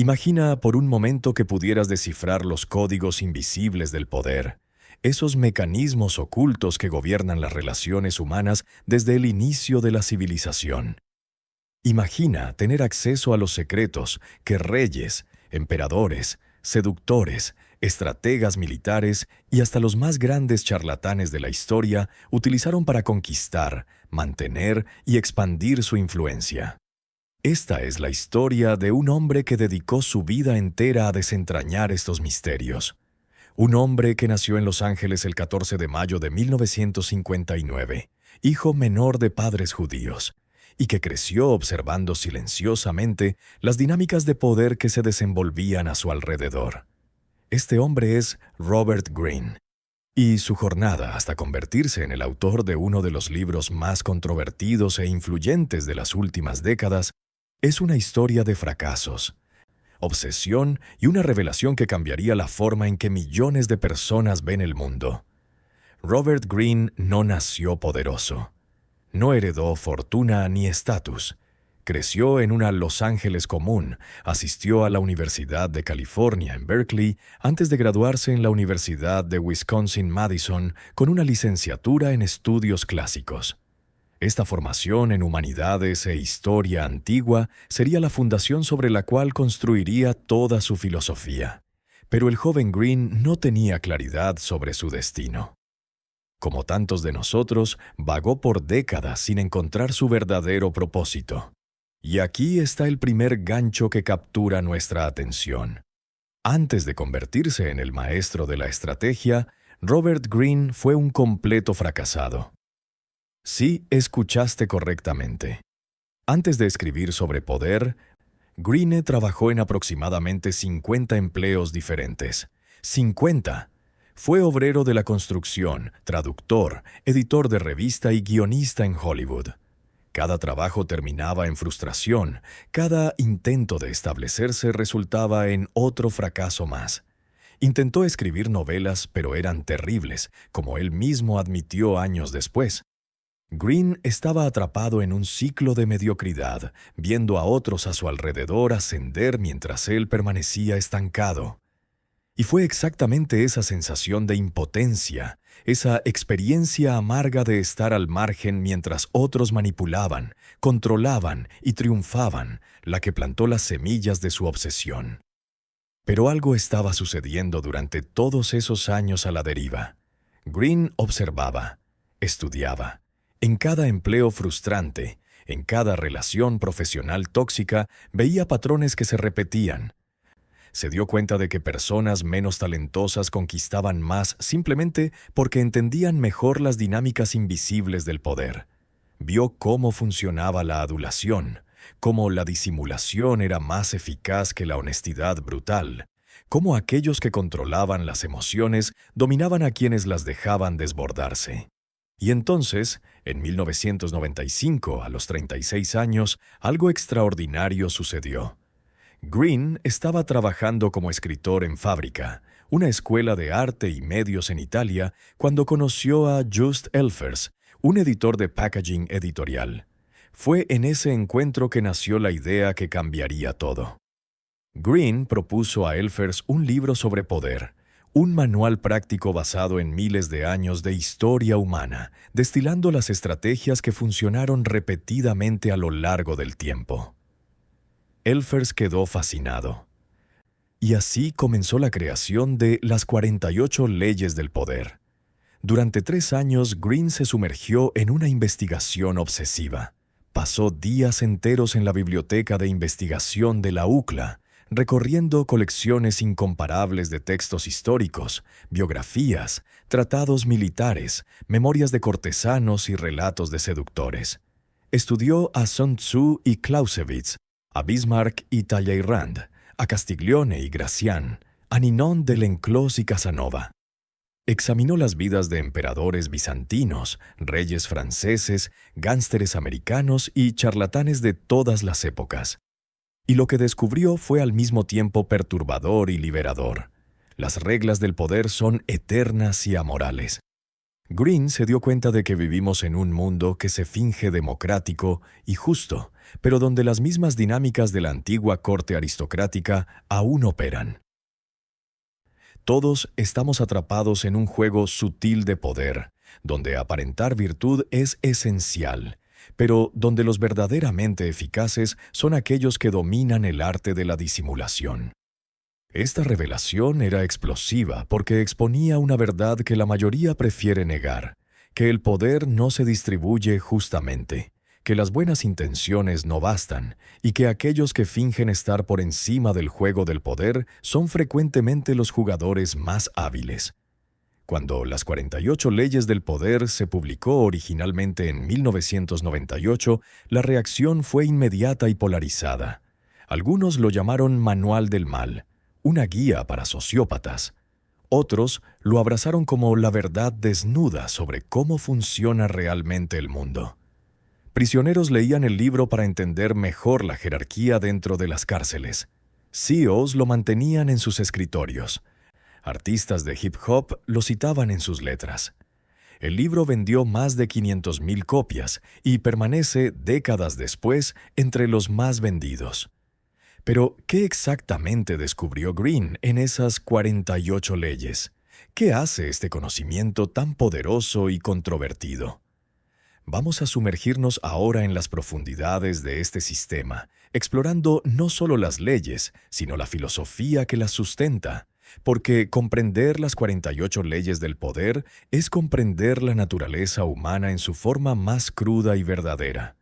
Imagina por un momento que pudieras descifrar los códigos invisibles del poder, esos mecanismos ocultos que gobiernan las relaciones humanas desde el inicio de la civilización. Imagina tener acceso a los secretos que reyes, emperadores, seductores, estrategas militares y hasta los más grandes charlatanes de la historia utilizaron para conquistar, mantener y expandir su influencia. Esta es la historia de un hombre que dedicó su vida entera a desentrañar estos misterios. Un hombre que nació en Los Ángeles el 14 de mayo de 1959, hijo menor de padres judíos, y que creció observando silenciosamente las dinámicas de poder que se desenvolvían a su alrededor. Este hombre es Robert Greene, y su jornada hasta convertirse en el autor de uno de los libros más controvertidos e influyentes de las últimas décadas es una historia de fracasos, obsesión y una revelación que cambiaría la forma en que millones de personas ven el mundo. Robert Greene no nació poderoso. No heredó fortuna ni estatus. Creció en una Los Ángeles común, asistió a la Universidad de California en Berkeley antes de graduarse en la Universidad de Wisconsin-Madison con una licenciatura en estudios clásicos. Esta formación en humanidades e historia antigua sería la fundación sobre la cual construiría toda su filosofía. Pero el joven Greene no tenía claridad sobre su destino. Como tantos de nosotros, vagó por décadas sin encontrar su verdadero propósito. Y aquí está el primer gancho que captura nuestra atención. Antes de convertirse en el maestro de la estrategia, Robert Greene fue un completo fracasado. Sí, escuchaste correctamente. Antes de escribir sobre poder, Greene trabajó en aproximadamente 50 empleos diferentes. ¡50! Fue obrero de la construcción, traductor, editor de revista y guionista en Hollywood. Cada trabajo terminaba en frustración, cada intento de establecerse resultaba en otro fracaso más. Intentó escribir novelas, pero eran terribles, como él mismo admitió años después. Greene estaba atrapado en un ciclo de mediocridad, viendo a otros a su alrededor ascender mientras él permanecía estancado. Y fue exactamente esa sensación de impotencia, esa experiencia amarga de estar al margen mientras otros manipulaban, controlaban y triunfaban, la que plantó las semillas de su obsesión. Pero algo estaba sucediendo durante todos esos años a la deriva. Greene observaba, estudiaba. En cada empleo frustrante, en cada relación profesional tóxica, veía patrones que se repetían. Se dio cuenta de que personas menos talentosas conquistaban más simplemente porque entendían mejor las dinámicas invisibles del poder. Vio cómo funcionaba la adulación, cómo la disimulación era más eficaz que la honestidad brutal, cómo aquellos que controlaban las emociones dominaban a quienes las dejaban desbordarse. Y entonces, en 1995, a los 36 años, algo extraordinario sucedió. Greene estaba trabajando como escritor en Fábrica, una escuela de arte y medios en Italia, cuando conoció a Just Elfers, un editor de packaging editorial. Fue en ese encuentro que nació la idea que cambiaría todo. Greene propuso a Elfers un libro sobre poder, un manual práctico basado en miles de años de historia humana, destilando las estrategias que funcionaron repetidamente a lo largo del tiempo. Elfers quedó fascinado. Y así comenzó la creación de las 48 leyes del poder. Durante 3 años, Greene se sumergió en una investigación obsesiva. Pasó días enteros en la biblioteca de investigación de la UCLA, recorriendo colecciones incomparables de textos históricos, biografías, tratados militares, memorias de cortesanos y relatos de seductores. Estudió a Sun Tzu y Clausewitz, a Bismarck y Talleyrand, a Castiglione y Gracián, a Ninon de Lenclos y Casanova. Examinó las vidas de emperadores bizantinos, reyes franceses, gánsteres americanos y charlatanes de todas las épocas. Y lo que descubrió fue al mismo tiempo perturbador y liberador. Las reglas del poder son eternas y amorales. Green se dio cuenta de que vivimos en un mundo que se finge democrático y justo, pero donde las mismas dinámicas de la antigua corte aristocrática aún operan. Todos estamos atrapados en un juego sutil de poder, donde aparentar virtud es esencial, pero donde los verdaderamente eficaces son aquellos que dominan el arte de la disimulación. Esta revelación era explosiva porque exponía una verdad que la mayoría prefiere negar, que el poder no se distribuye justamente, que las buenas intenciones no bastan y que aquellos que fingen estar por encima del juego del poder son frecuentemente los jugadores más hábiles. Cuando las 48 leyes del poder se publicó originalmente en 1998, la reacción fue inmediata y polarizada. Algunos lo llamaron Manual del Mal, una guía para sociópatas. Otros lo abrazaron como la verdad desnuda sobre cómo funciona realmente el mundo. Prisioneros leían el libro para entender mejor la jerarquía dentro de las cárceles. CEOs lo mantenían en sus escritorios. Artistas de hip hop lo citaban en sus letras. El libro vendió más de 500,000 copias y permanece, décadas después, entre los más vendidos. Pero, ¿qué exactamente descubrió Green en esas 48 leyes? ¿Qué hace este conocimiento tan poderoso y controvertido? Vamos a sumergirnos ahora en las profundidades de este sistema, explorando no solo las leyes, sino la filosofía que las sustenta, porque comprender las 48 leyes del poder es comprender la naturaleza humana en su forma más cruda y verdadera.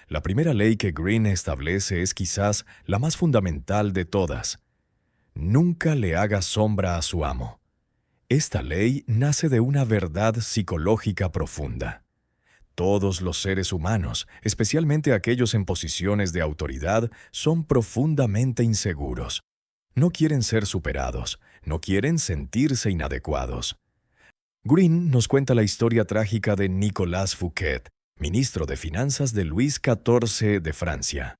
La primera ley que Green establece es quizás la más fundamental de todas. Nunca le haga sombra a su amo. Esta ley nace de una verdad psicológica profunda. Todos los seres humanos, especialmente aquellos en posiciones de autoridad, son profundamente inseguros. No quieren ser superados, no quieren sentirse inadecuados. Green nos cuenta la historia trágica de Nicolas Fouquet, ministro de Finanzas de Luis XIV de Francia.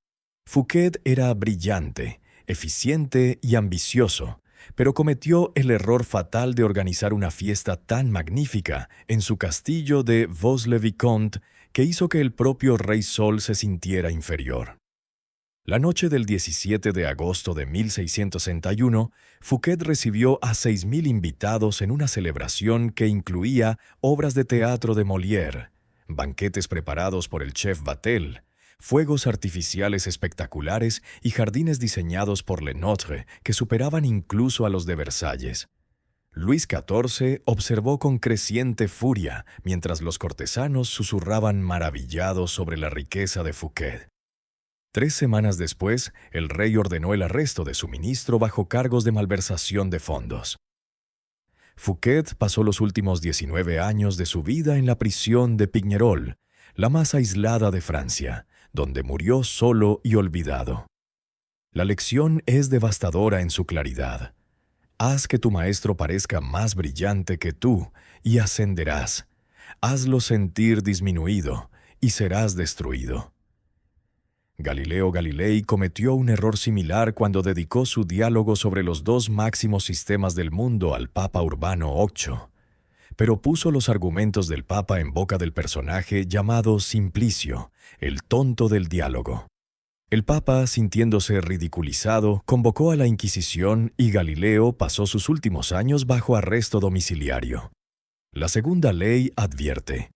Fouquet era brillante, eficiente y ambicioso, pero cometió el error fatal de organizar una fiesta tan magnífica en su castillo de Vaux-le-Vicomte que hizo que el propio Rey Sol se sintiera inferior. La noche del 17 de agosto de 1661, Fouquet recibió a 6,000 invitados en una celebración que incluía obras de teatro de Molière, banquetes preparados por el chef Vatel, fuegos artificiales espectaculares y jardines diseñados por Le Nôtre que superaban incluso a los de Versalles. Luis XIV observó con creciente furia mientras los cortesanos susurraban maravillados sobre la riqueza de Fouquet. 3 semanas después, el rey ordenó el arresto de su ministro bajo cargos de malversación de fondos. Fouquet pasó los últimos 19 años de su vida en la prisión de Pignerol, la más aislada de Francia, donde murió solo y olvidado. La lección es devastadora en su claridad. Haz que tu maestro parezca más brillante que tú y ascenderás. Hazlo sentir disminuido y serás destruido. Galileo Galilei cometió un error similar cuando dedicó su diálogo sobre los 2 máximos sistemas del mundo al Papa Urbano VIII, pero puso los argumentos del Papa en boca del personaje llamado Simplicio, el tonto del diálogo. El Papa, sintiéndose ridiculizado, convocó a la Inquisición y Galileo pasó sus últimos años bajo arresto domiciliario. La segunda ley advierte: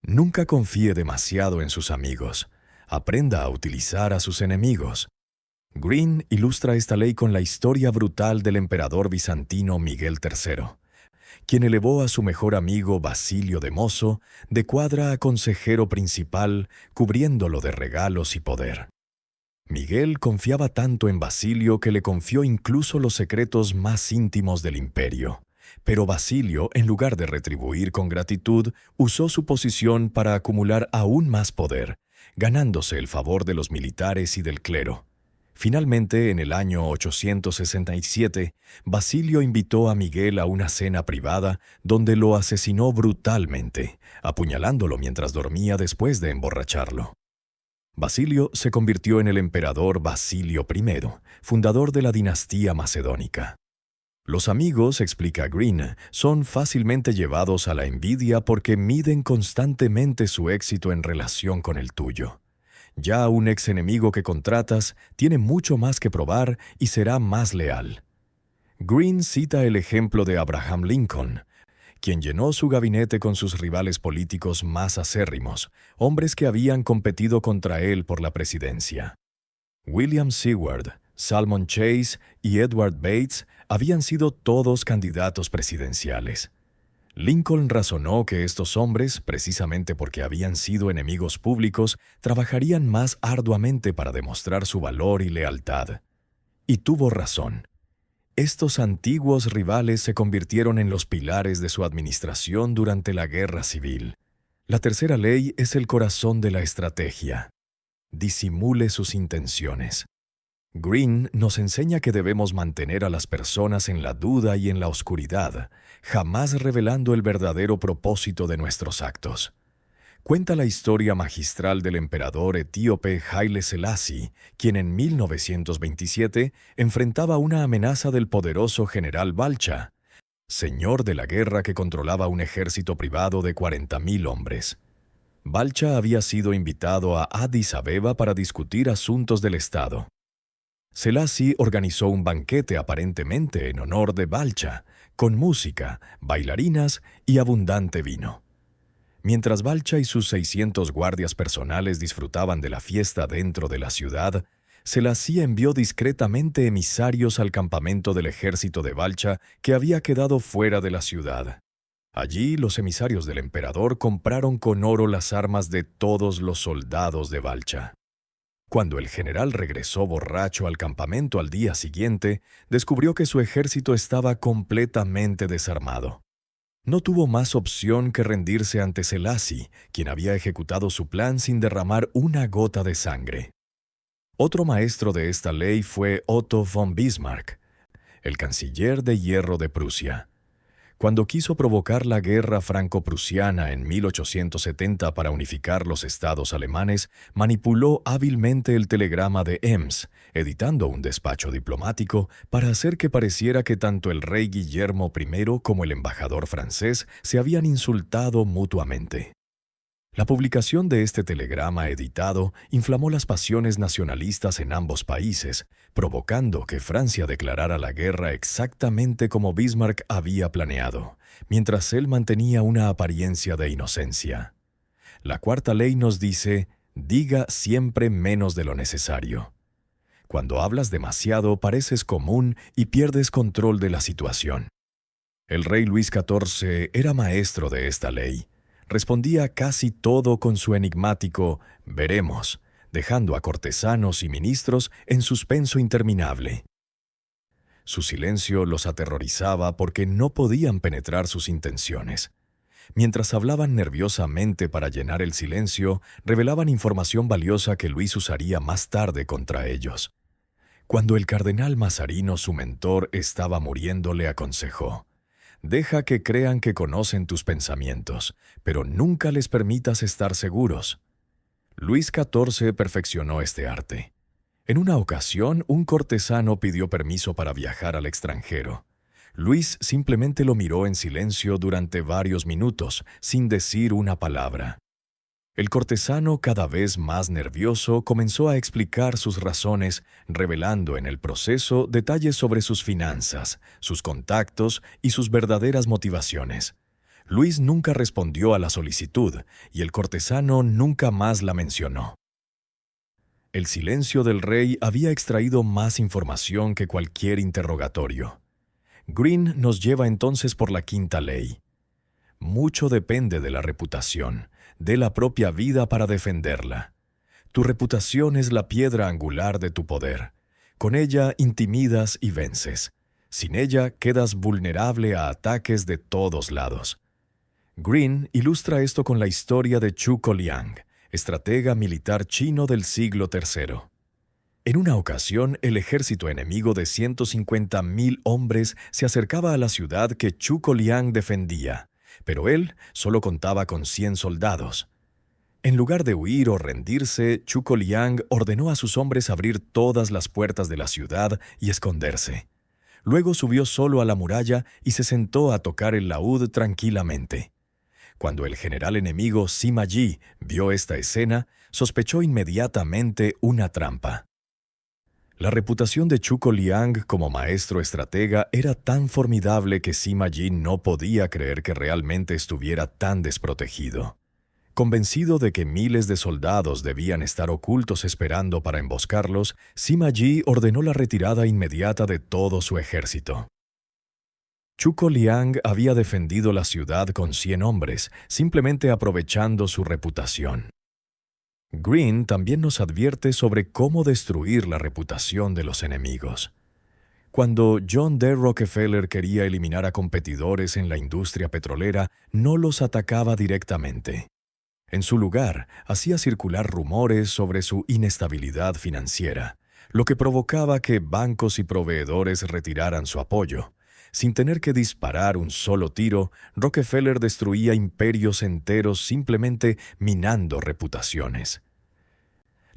nunca confíe demasiado en sus amigos. Aprenda a utilizar a sus enemigos. Green ilustra esta ley con la historia brutal del emperador bizantino Miguel III, quien elevó a su mejor amigo Basilio de mozo, de cuadra a consejero principal, cubriéndolo de regalos y poder. Miguel confiaba tanto en Basilio que le confió incluso los secretos más íntimos del imperio. Pero Basilio, en lugar de retribuir con gratitud, usó su posición para acumular aún más poder, ganándose el favor de los militares y del clero. Finalmente, en el año 867, Basilio invitó a Miguel a una cena privada donde lo asesinó brutalmente, apuñalándolo mientras dormía después de emborracharlo. Basilio se convirtió en el emperador Basilio I, fundador de la dinastía macedónica. Los amigos, explica Green, son fácilmente llevados a la envidia porque miden constantemente su éxito en relación con el tuyo. Ya un ex enemigo que contratas tiene mucho más que probar y será más leal. Green cita el ejemplo de Abraham Lincoln, quien llenó su gabinete con sus rivales políticos más acérrimos, hombres que habían competido contra él por la presidencia. William Seward, Salmon Chase y Edward Bates habían sido todos candidatos presidenciales. Lincoln razonó que estos hombres, precisamente porque habían sido enemigos públicos, trabajarían más arduamente para demostrar su valor y lealtad. Y tuvo razón. Estos antiguos rivales se convirtieron en los pilares de su administración durante la Guerra Civil. La tercera ley es el corazón de la estrategia. Disimule sus intenciones. Green nos enseña que debemos mantener a las personas en la duda y en la oscuridad, jamás revelando el verdadero propósito de nuestros actos. Cuenta la historia magistral del emperador etíope Haile Selassie, quien en 1927 enfrentaba una amenaza del poderoso general Balcha, señor de la guerra que controlaba un ejército privado de 40.000 hombres. Balcha había sido invitado a Addis Abeba para discutir asuntos del Estado. Selassie organizó un banquete aparentemente en honor de Balcha, con música, bailarinas y abundante vino. Mientras Balcha y sus 600 guardias personales disfrutaban de la fiesta dentro de la ciudad, Selassie envió discretamente emisarios al campamento del ejército de Balcha que había quedado fuera de la ciudad. Allí, los emisarios del emperador compraron con oro las armas de todos los soldados de Balcha. Cuando el general regresó borracho al campamento al día siguiente, descubrió que su ejército estaba completamente desarmado. No tuvo más opción que rendirse ante Selassie, quien había ejecutado su plan sin derramar una gota de sangre. Otro maestro de esta ley fue Otto von Bismarck, el canciller de hierro de Prusia. Cuando quiso provocar la guerra franco-prusiana en 1870 para unificar los estados alemanes, manipuló hábilmente el telegrama de Ems, editando un despacho diplomático para hacer que pareciera que tanto el rey Guillermo I como el embajador francés se habían insultado mutuamente. La publicación de este telegrama editado inflamó las pasiones nacionalistas en ambos países, provocando que Francia declarara la guerra exactamente como Bismarck había planeado, mientras él mantenía una apariencia de inocencia. La cuarta ley nos dice: diga siempre menos de lo necesario. Cuando hablas demasiado, pareces común y pierdes control de la situación. El rey Luis XIV era maestro de esta ley. Respondía casi todo con su enigmático «veremos», dejando a cortesanos y ministros en suspenso interminable. Su silencio los aterrorizaba porque no podían penetrar sus intenciones. Mientras hablaban nerviosamente para llenar el silencio, revelaban información valiosa que Luis usaría más tarde contra ellos. Cuando el cardenal Mazarino, su mentor, estaba muriendo, le aconsejó: «Deja que crean que conocen tus pensamientos, pero nunca les permitas estar seguros». Luis XIV perfeccionó este arte. En una ocasión, un cortesano pidió permiso para viajar al extranjero. Luis simplemente lo miró en silencio durante varios minutos, sin decir una palabra. El cortesano, cada vez más nervioso, comenzó a explicar sus razones, revelando en el proceso detalles sobre sus finanzas, sus contactos y sus verdaderas motivaciones. Luis nunca respondió a la solicitud, y el cortesano nunca más la mencionó. El silencio del rey había extraído más información que cualquier interrogatorio. Green nos lleva entonces por la quinta ley. Mucho depende de la reputación, de la propia vida para defenderla. Tu reputación es la piedra angular de tu poder. Con ella intimidas y vences. Sin ella quedas vulnerable a ataques de todos lados. Green ilustra esto con la historia de Zhuge Liang, estratega militar chino del siglo III. En una ocasión, el ejército enemigo de 150.000 hombres se acercaba a la ciudad que Zhuge Liang defendía, pero él solo contaba con 100 soldados. En lugar de huir o rendirse, Zhuge Liang ordenó a sus hombres abrir todas las puertas de la ciudad y esconderse. Luego subió solo a la muralla y se sentó a tocar el laúd tranquilamente. Cuando el general enemigo Sima Yi vio esta escena, sospechó inmediatamente una trampa. La reputación de Zhuge Liang como maestro estratega era tan formidable que Sima Yi no podía creer que realmente estuviera tan desprotegido. Convencido de que miles de soldados debían estar ocultos esperando para emboscarlos, Sima Yi ordenó la retirada inmediata de todo su ejército. Zhuge Liang había defendido la ciudad con 100 hombres, simplemente aprovechando su reputación. Green también nos advierte sobre cómo destruir la reputación de los enemigos. Cuando John D. Rockefeller quería eliminar a competidores en la industria petrolera, no los atacaba directamente. En su lugar, hacía circular rumores sobre su inestabilidad financiera, lo que provocaba que bancos y proveedores retiraran su apoyo. Sin tener que disparar un solo tiro, Rockefeller destruía imperios enteros simplemente minando reputaciones.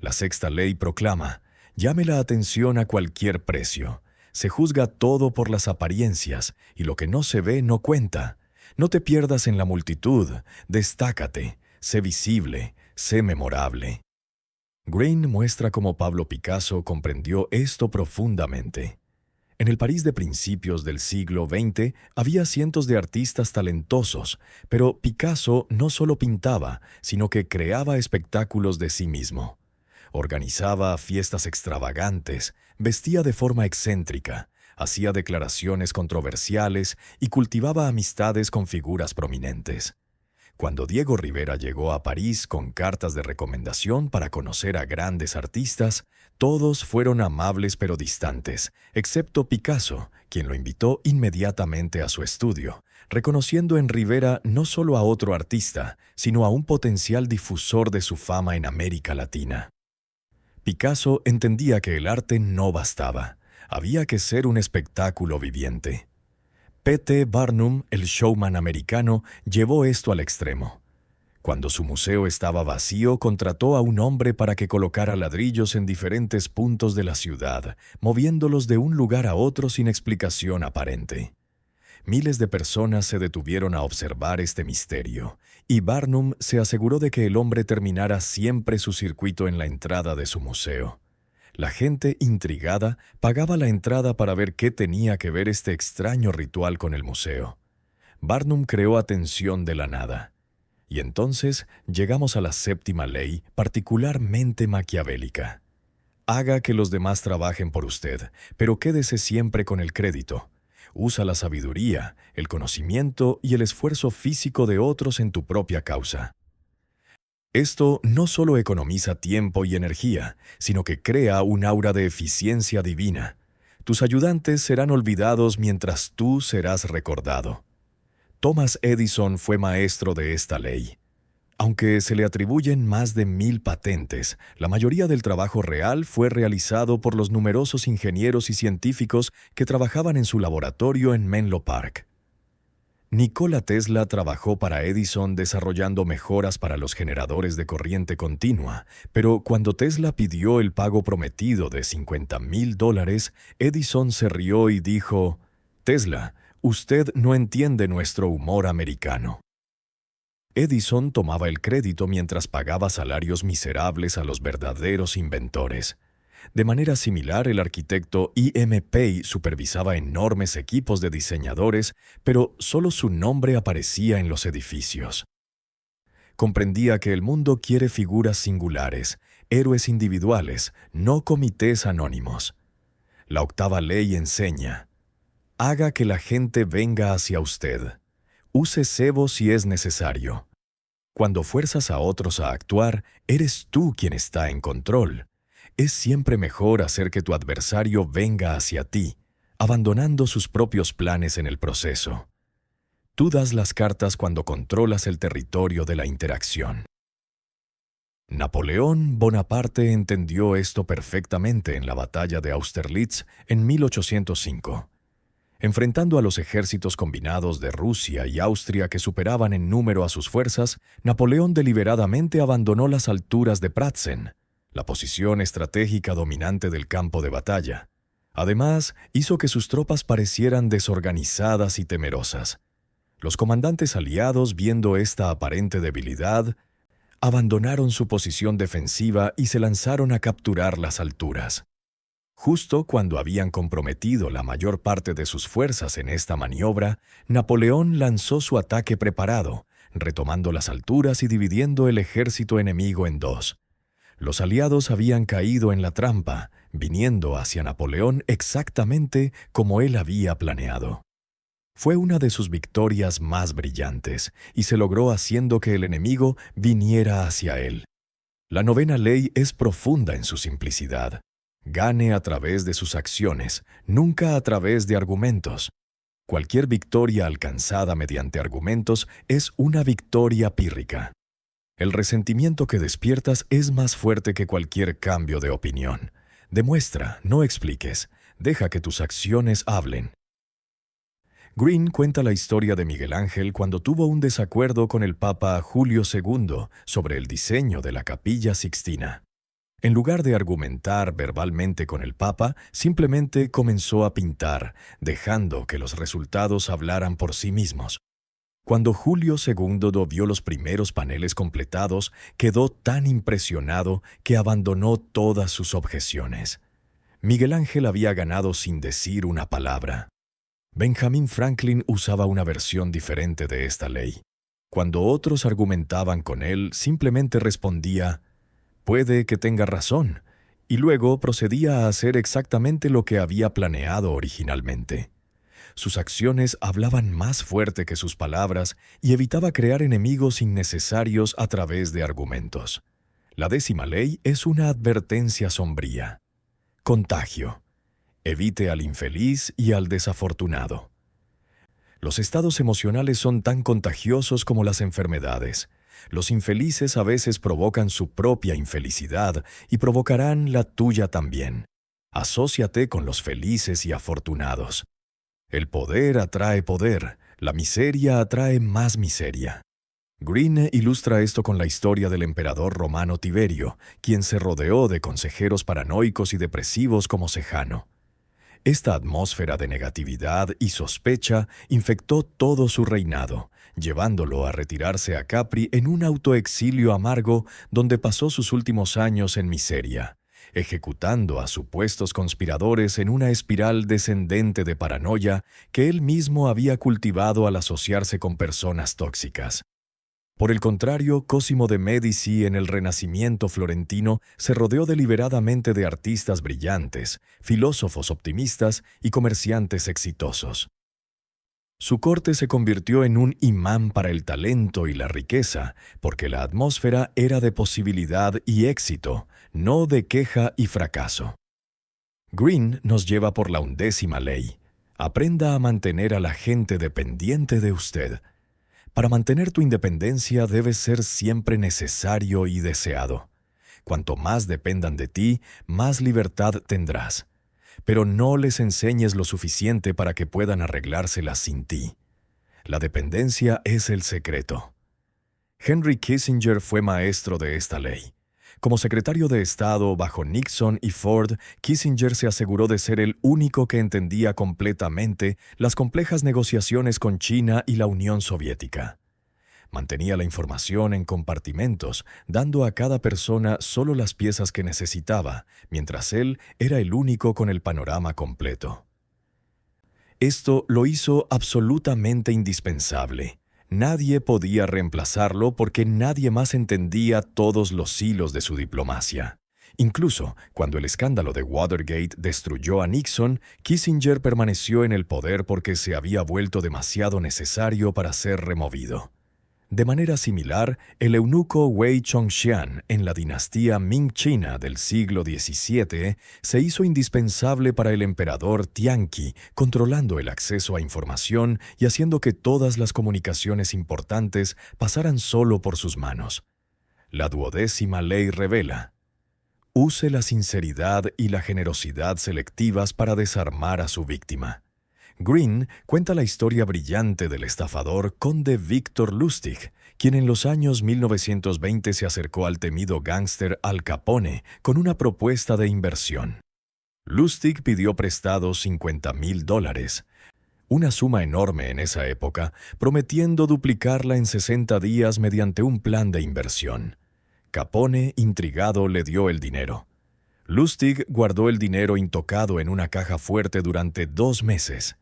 La sexta ley proclama: llame la atención a cualquier precio. Se juzga todo por las apariencias, y lo que no se ve no cuenta. No te pierdas en la multitud, destácate, sé visible, sé memorable. Green muestra cómo Pablo Picasso comprendió esto profundamente. En el París de principios del siglo XX había cientos de artistas talentosos, pero Picasso no solo pintaba, sino que creaba espectáculos de sí mismo. Organizaba fiestas extravagantes, vestía de forma excéntrica, hacía declaraciones controversiales y cultivaba amistades con figuras prominentes. Cuando Diego Rivera llegó a París con cartas de recomendación para conocer a grandes artistas, todos fueron amables pero distantes, excepto Picasso, quien lo invitó inmediatamente a su estudio, reconociendo en Rivera no solo a otro artista, sino a un potencial difusor de su fama en América Latina. Picasso entendía que el arte no bastaba, había que ser un espectáculo viviente. P.T. Barnum, el showman americano, llevó esto al extremo. Cuando su museo estaba vacío, contrató a un hombre para que colocara ladrillos en diferentes puntos de la ciudad, moviéndolos de un lugar a otro sin explicación aparente. Miles de personas se detuvieron a observar este misterio, y Barnum se aseguró de que el hombre terminara siempre su circuito en la entrada de su museo. La gente, intrigada, pagaba la entrada para ver qué tenía que ver este extraño ritual con el museo. Barnum creó atención de la nada. Y entonces llegamos a la séptima ley, particularmente maquiavélica. Haga que los demás trabajen por usted, pero quédese siempre con el crédito. Usa la sabiduría, el conocimiento y el esfuerzo físico de otros en tu propia causa. Esto no solo economiza tiempo y energía, sino que crea un aura de eficiencia divina. Tus ayudantes serán olvidados mientras tú serás recordado. Thomas Edison fue maestro de esta ley. Aunque se le atribuyen más de 1000 patentes, la mayoría del trabajo real fue realizado por los numerosos ingenieros y científicos que trabajaban en su laboratorio en Menlo Park. Nikola Tesla trabajó para Edison desarrollando mejoras para los generadores de corriente continua, pero cuando Tesla pidió el pago prometido de $50,000, Edison se rió y dijo: «Tesla, usted no entiende nuestro humor americano». Edison tomaba el crédito mientras pagaba salarios miserables a los verdaderos inventores. De manera similar, el arquitecto E.M. Pei supervisaba enormes equipos de diseñadores, pero solo su nombre aparecía en los edificios. Comprendía que el mundo quiere figuras singulares, héroes individuales, no comités anónimos. La octava ley enseña: haga que la gente venga hacia usted. Use cebo si es necesario. Cuando fuerzas a otros a actuar, eres tú quien está en control. Es siempre mejor hacer que tu adversario venga hacia ti, abandonando sus propios planes en el proceso. Tú das las cartas cuando controlas el territorio de la interacción. Napoleón Bonaparte entendió esto perfectamente en la batalla de Austerlitz en 1805. Enfrentando a los ejércitos combinados de Rusia y Austria que superaban en número a sus fuerzas, Napoleón deliberadamente abandonó las alturas de Pratzen, la posición estratégica dominante del campo de batalla. Además, hizo que sus tropas parecieran desorganizadas y temerosas. Los comandantes aliados, viendo esta aparente debilidad, abandonaron su posición defensiva y se lanzaron a capturar las alturas. Justo cuando habían comprometido la mayor parte de sus fuerzas en esta maniobra, Napoleón lanzó su ataque preparado, retomando las alturas y dividiendo el ejército enemigo en dos. Los aliados habían caído en la trampa, viniendo hacia Napoleón exactamente como él había planeado. Fue una de sus victorias más brillantes, y se logró haciendo que el enemigo viniera hacia él. La novena ley es profunda en su simplicidad. Gane a través de sus acciones, nunca a través de argumentos. Cualquier victoria alcanzada mediante argumentos es una victoria pírrica. El resentimiento que despiertas es más fuerte que cualquier cambio de opinión. Demuestra, no expliques. Deja que tus acciones hablen. Green cuenta la historia de Miguel Ángel cuando tuvo un desacuerdo con el Papa Julio II sobre el diseño de la Capilla Sixtina. En lugar de argumentar verbalmente con el Papa, simplemente comenzó a pintar, dejando que los resultados hablaran por sí mismos. Cuando Julio II vio los primeros paneles completados, quedó tan impresionado que abandonó todas sus objeciones. Miguel Ángel había ganado sin decir una palabra. Benjamin Franklin usaba una versión diferente de esta ley. Cuando otros argumentaban con él, simplemente respondía: «Puede que tenga razón», y luego procedía a hacer exactamente lo que había planeado originalmente. Sus acciones hablaban más fuerte que sus palabras y evitaba crear enemigos innecesarios a través de argumentos. La 10ª ley es una advertencia sombría. Contagio. Evite al infeliz y al desafortunado. Los estados emocionales son tan contagiosos como las enfermedades. Los infelices a veces provocan su propia infelicidad y provocarán la tuya también. Asóciate con los felices y afortunados. El poder atrae poder, la miseria atrae más miseria. Green ilustra esto con la historia del emperador romano Tiberio, quien se rodeó de consejeros paranoicos y depresivos como Sejano. Esta atmósfera de negatividad y sospecha infectó todo su reinado, llevándolo a retirarse a Capri en un autoexilio amargo donde pasó sus últimos años en miseria, ejecutando a supuestos conspiradores en una espiral descendente de paranoia que él mismo había cultivado al asociarse con personas tóxicas. Por el contrario, Cosimo de Medici en el Renacimiento florentino se rodeó deliberadamente de artistas brillantes, filósofos optimistas y comerciantes exitosos. Su corte se convirtió en un imán para el talento y la riqueza, porque la atmósfera era de posibilidad y éxito, no de queja y fracaso. Green nos lleva por la 11ª ley. Aprenda a mantener a la gente dependiente de usted. Para mantener tu independencia debes ser siempre necesario y deseado. Cuanto más dependan de ti, más libertad tendrás. Pero no les enseñes lo suficiente para que puedan arreglárselas sin ti. La dependencia es el secreto. Henry Kissinger fue maestro de esta ley. Como secretario de Estado bajo Nixon y Ford, Kissinger se aseguró de ser el único que entendía completamente las complejas negociaciones con China y la Unión Soviética. Mantenía la información en compartimentos, dando a cada persona solo las piezas que necesitaba, mientras él era el único con el panorama completo. Esto lo hizo absolutamente indispensable. Nadie podía reemplazarlo porque nadie más entendía todos los hilos de su diplomacia. Incluso cuando el escándalo de Watergate destruyó a Nixon, Kissinger permaneció en el poder porque se había vuelto demasiado necesario para ser removido. De manera similar, el eunuco Wei Chongxian en la dinastía Ming China del siglo XVII se hizo indispensable para el emperador Tianqi, controlando el acceso a información y haciendo que todas las comunicaciones importantes pasaran solo por sus manos. La 12ª ley revela: use la sinceridad y la generosidad selectivas para desarmar a su víctima. Green cuenta la historia brillante del estafador conde Victor Lustig, quien en los años 1920 se acercó al temido gángster Al Capone con una propuesta de inversión. Lustig pidió prestado $50,000, una suma enorme en esa época, prometiendo duplicarla en 60 días mediante un plan de inversión. Capone, intrigado, le dio el dinero. Lustig guardó el dinero intocado en una caja fuerte durante 2 meses.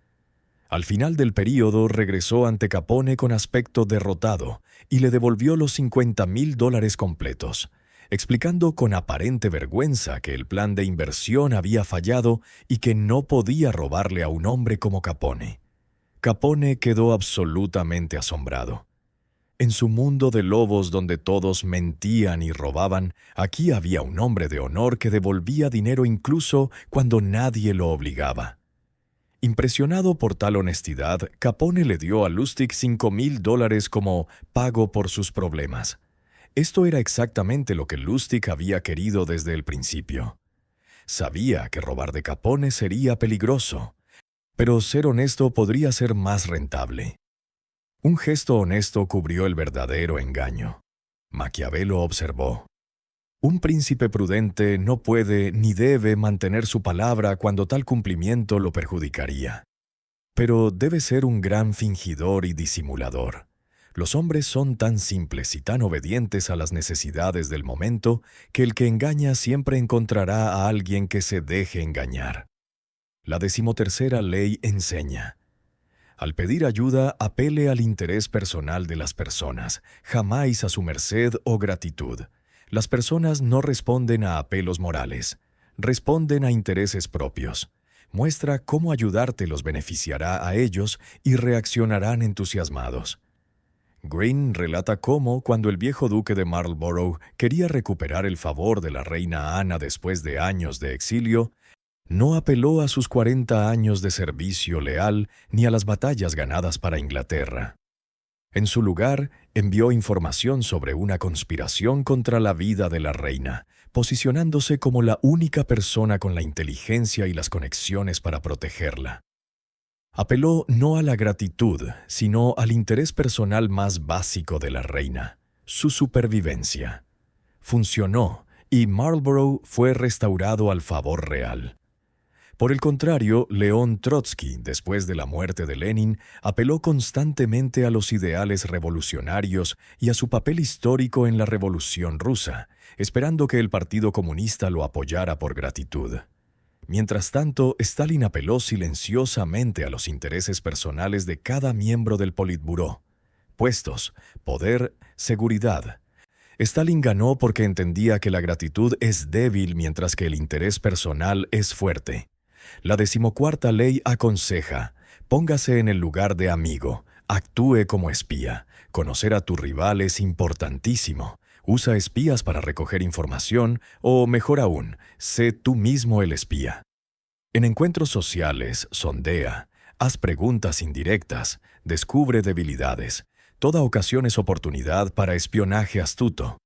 Al final del período regresó ante Capone con aspecto derrotado y le devolvió los $50,000 completos, explicando con aparente vergüenza que el plan de inversión había fallado y que no podía robarle a un hombre como Capone. Capone quedó absolutamente asombrado. En su mundo de lobos donde todos mentían y robaban, aquí había un hombre de honor que devolvía dinero incluso cuando nadie lo obligaba. Impresionado por tal honestidad, Capone le dio a Lustig $5,000 como pago por sus problemas. Esto era exactamente lo que Lustig había querido desde el principio. Sabía que robar de Capone sería peligroso, pero ser honesto podría ser más rentable. Un gesto honesto cubrió el verdadero engaño. Maquiavelo observó: un príncipe prudente no puede ni debe mantener su palabra cuando tal cumplimiento lo perjudicaría. Pero debe ser un gran fingidor y disimulador. Los hombres son tan simples y tan obedientes a las necesidades del momento que el que engaña siempre encontrará a alguien que se deje engañar. La 13ª ley enseña: al pedir ayuda, apele al interés personal de las personas, jamás a su merced o gratitud. Las personas no responden a apelos morales, responden a intereses propios. Muestra cómo ayudarte los beneficiará a ellos y reaccionarán entusiasmados. Greene relata cómo, cuando el viejo duque de Marlborough quería recuperar el favor de la reina Ana después de años de exilio, no apeló a sus 40 años de servicio leal ni a las batallas ganadas para Inglaterra. En su lugar, envió información sobre una conspiración contra la vida de la reina, posicionándose como la única persona con la inteligencia y las conexiones para protegerla. Apeló no a la gratitud, sino al interés personal más básico de la reina, su supervivencia. Funcionó, y Marlborough fue restaurado al favor real. Por el contrario, León Trotsky, después de la muerte de Lenin, apeló constantemente a los ideales revolucionarios y a su papel histórico en la Revolución Rusa, esperando que el Partido Comunista lo apoyara por gratitud. Mientras tanto, Stalin apeló silenciosamente a los intereses personales de cada miembro del Politburó: puestos, poder, seguridad. Stalin ganó porque entendía que la gratitud es débil mientras que el interés personal es fuerte. La 14ª ley aconseja: póngase en el lugar de amigo, actúe como espía. Conocer a tu rival es importantísimo. Usa espías para recoger información o, mejor aún, sé tú mismo el espía. En encuentros sociales, sondea, haz preguntas indirectas, descubre debilidades. Toda ocasión es oportunidad para espionaje astuto.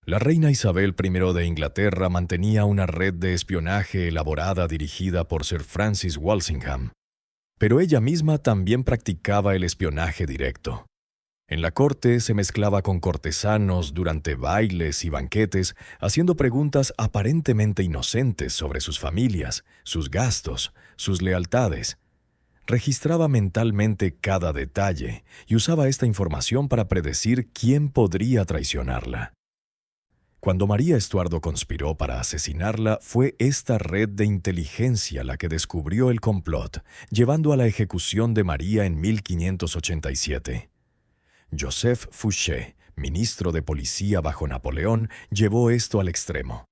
La reina Isabel I de Inglaterra mantenía una red de espionaje elaborada dirigida por Sir Francis Walsingham, pero ella misma también practicaba el espionaje directo. En la corte se mezclaba con cortesanos durante bailes y banquetes, haciendo preguntas aparentemente inocentes sobre sus familias, sus gastos, sus lealtades. Registraba mentalmente cada detalle y usaba esta información para predecir quién podría traicionarla. Cuando María Estuardo conspiró para asesinarla, fue esta red de inteligencia la que descubrió el complot, llevando a la ejecución de María en 1587. Joseph Fouché, ministro de policía bajo Napoleón, llevó esto al extremo.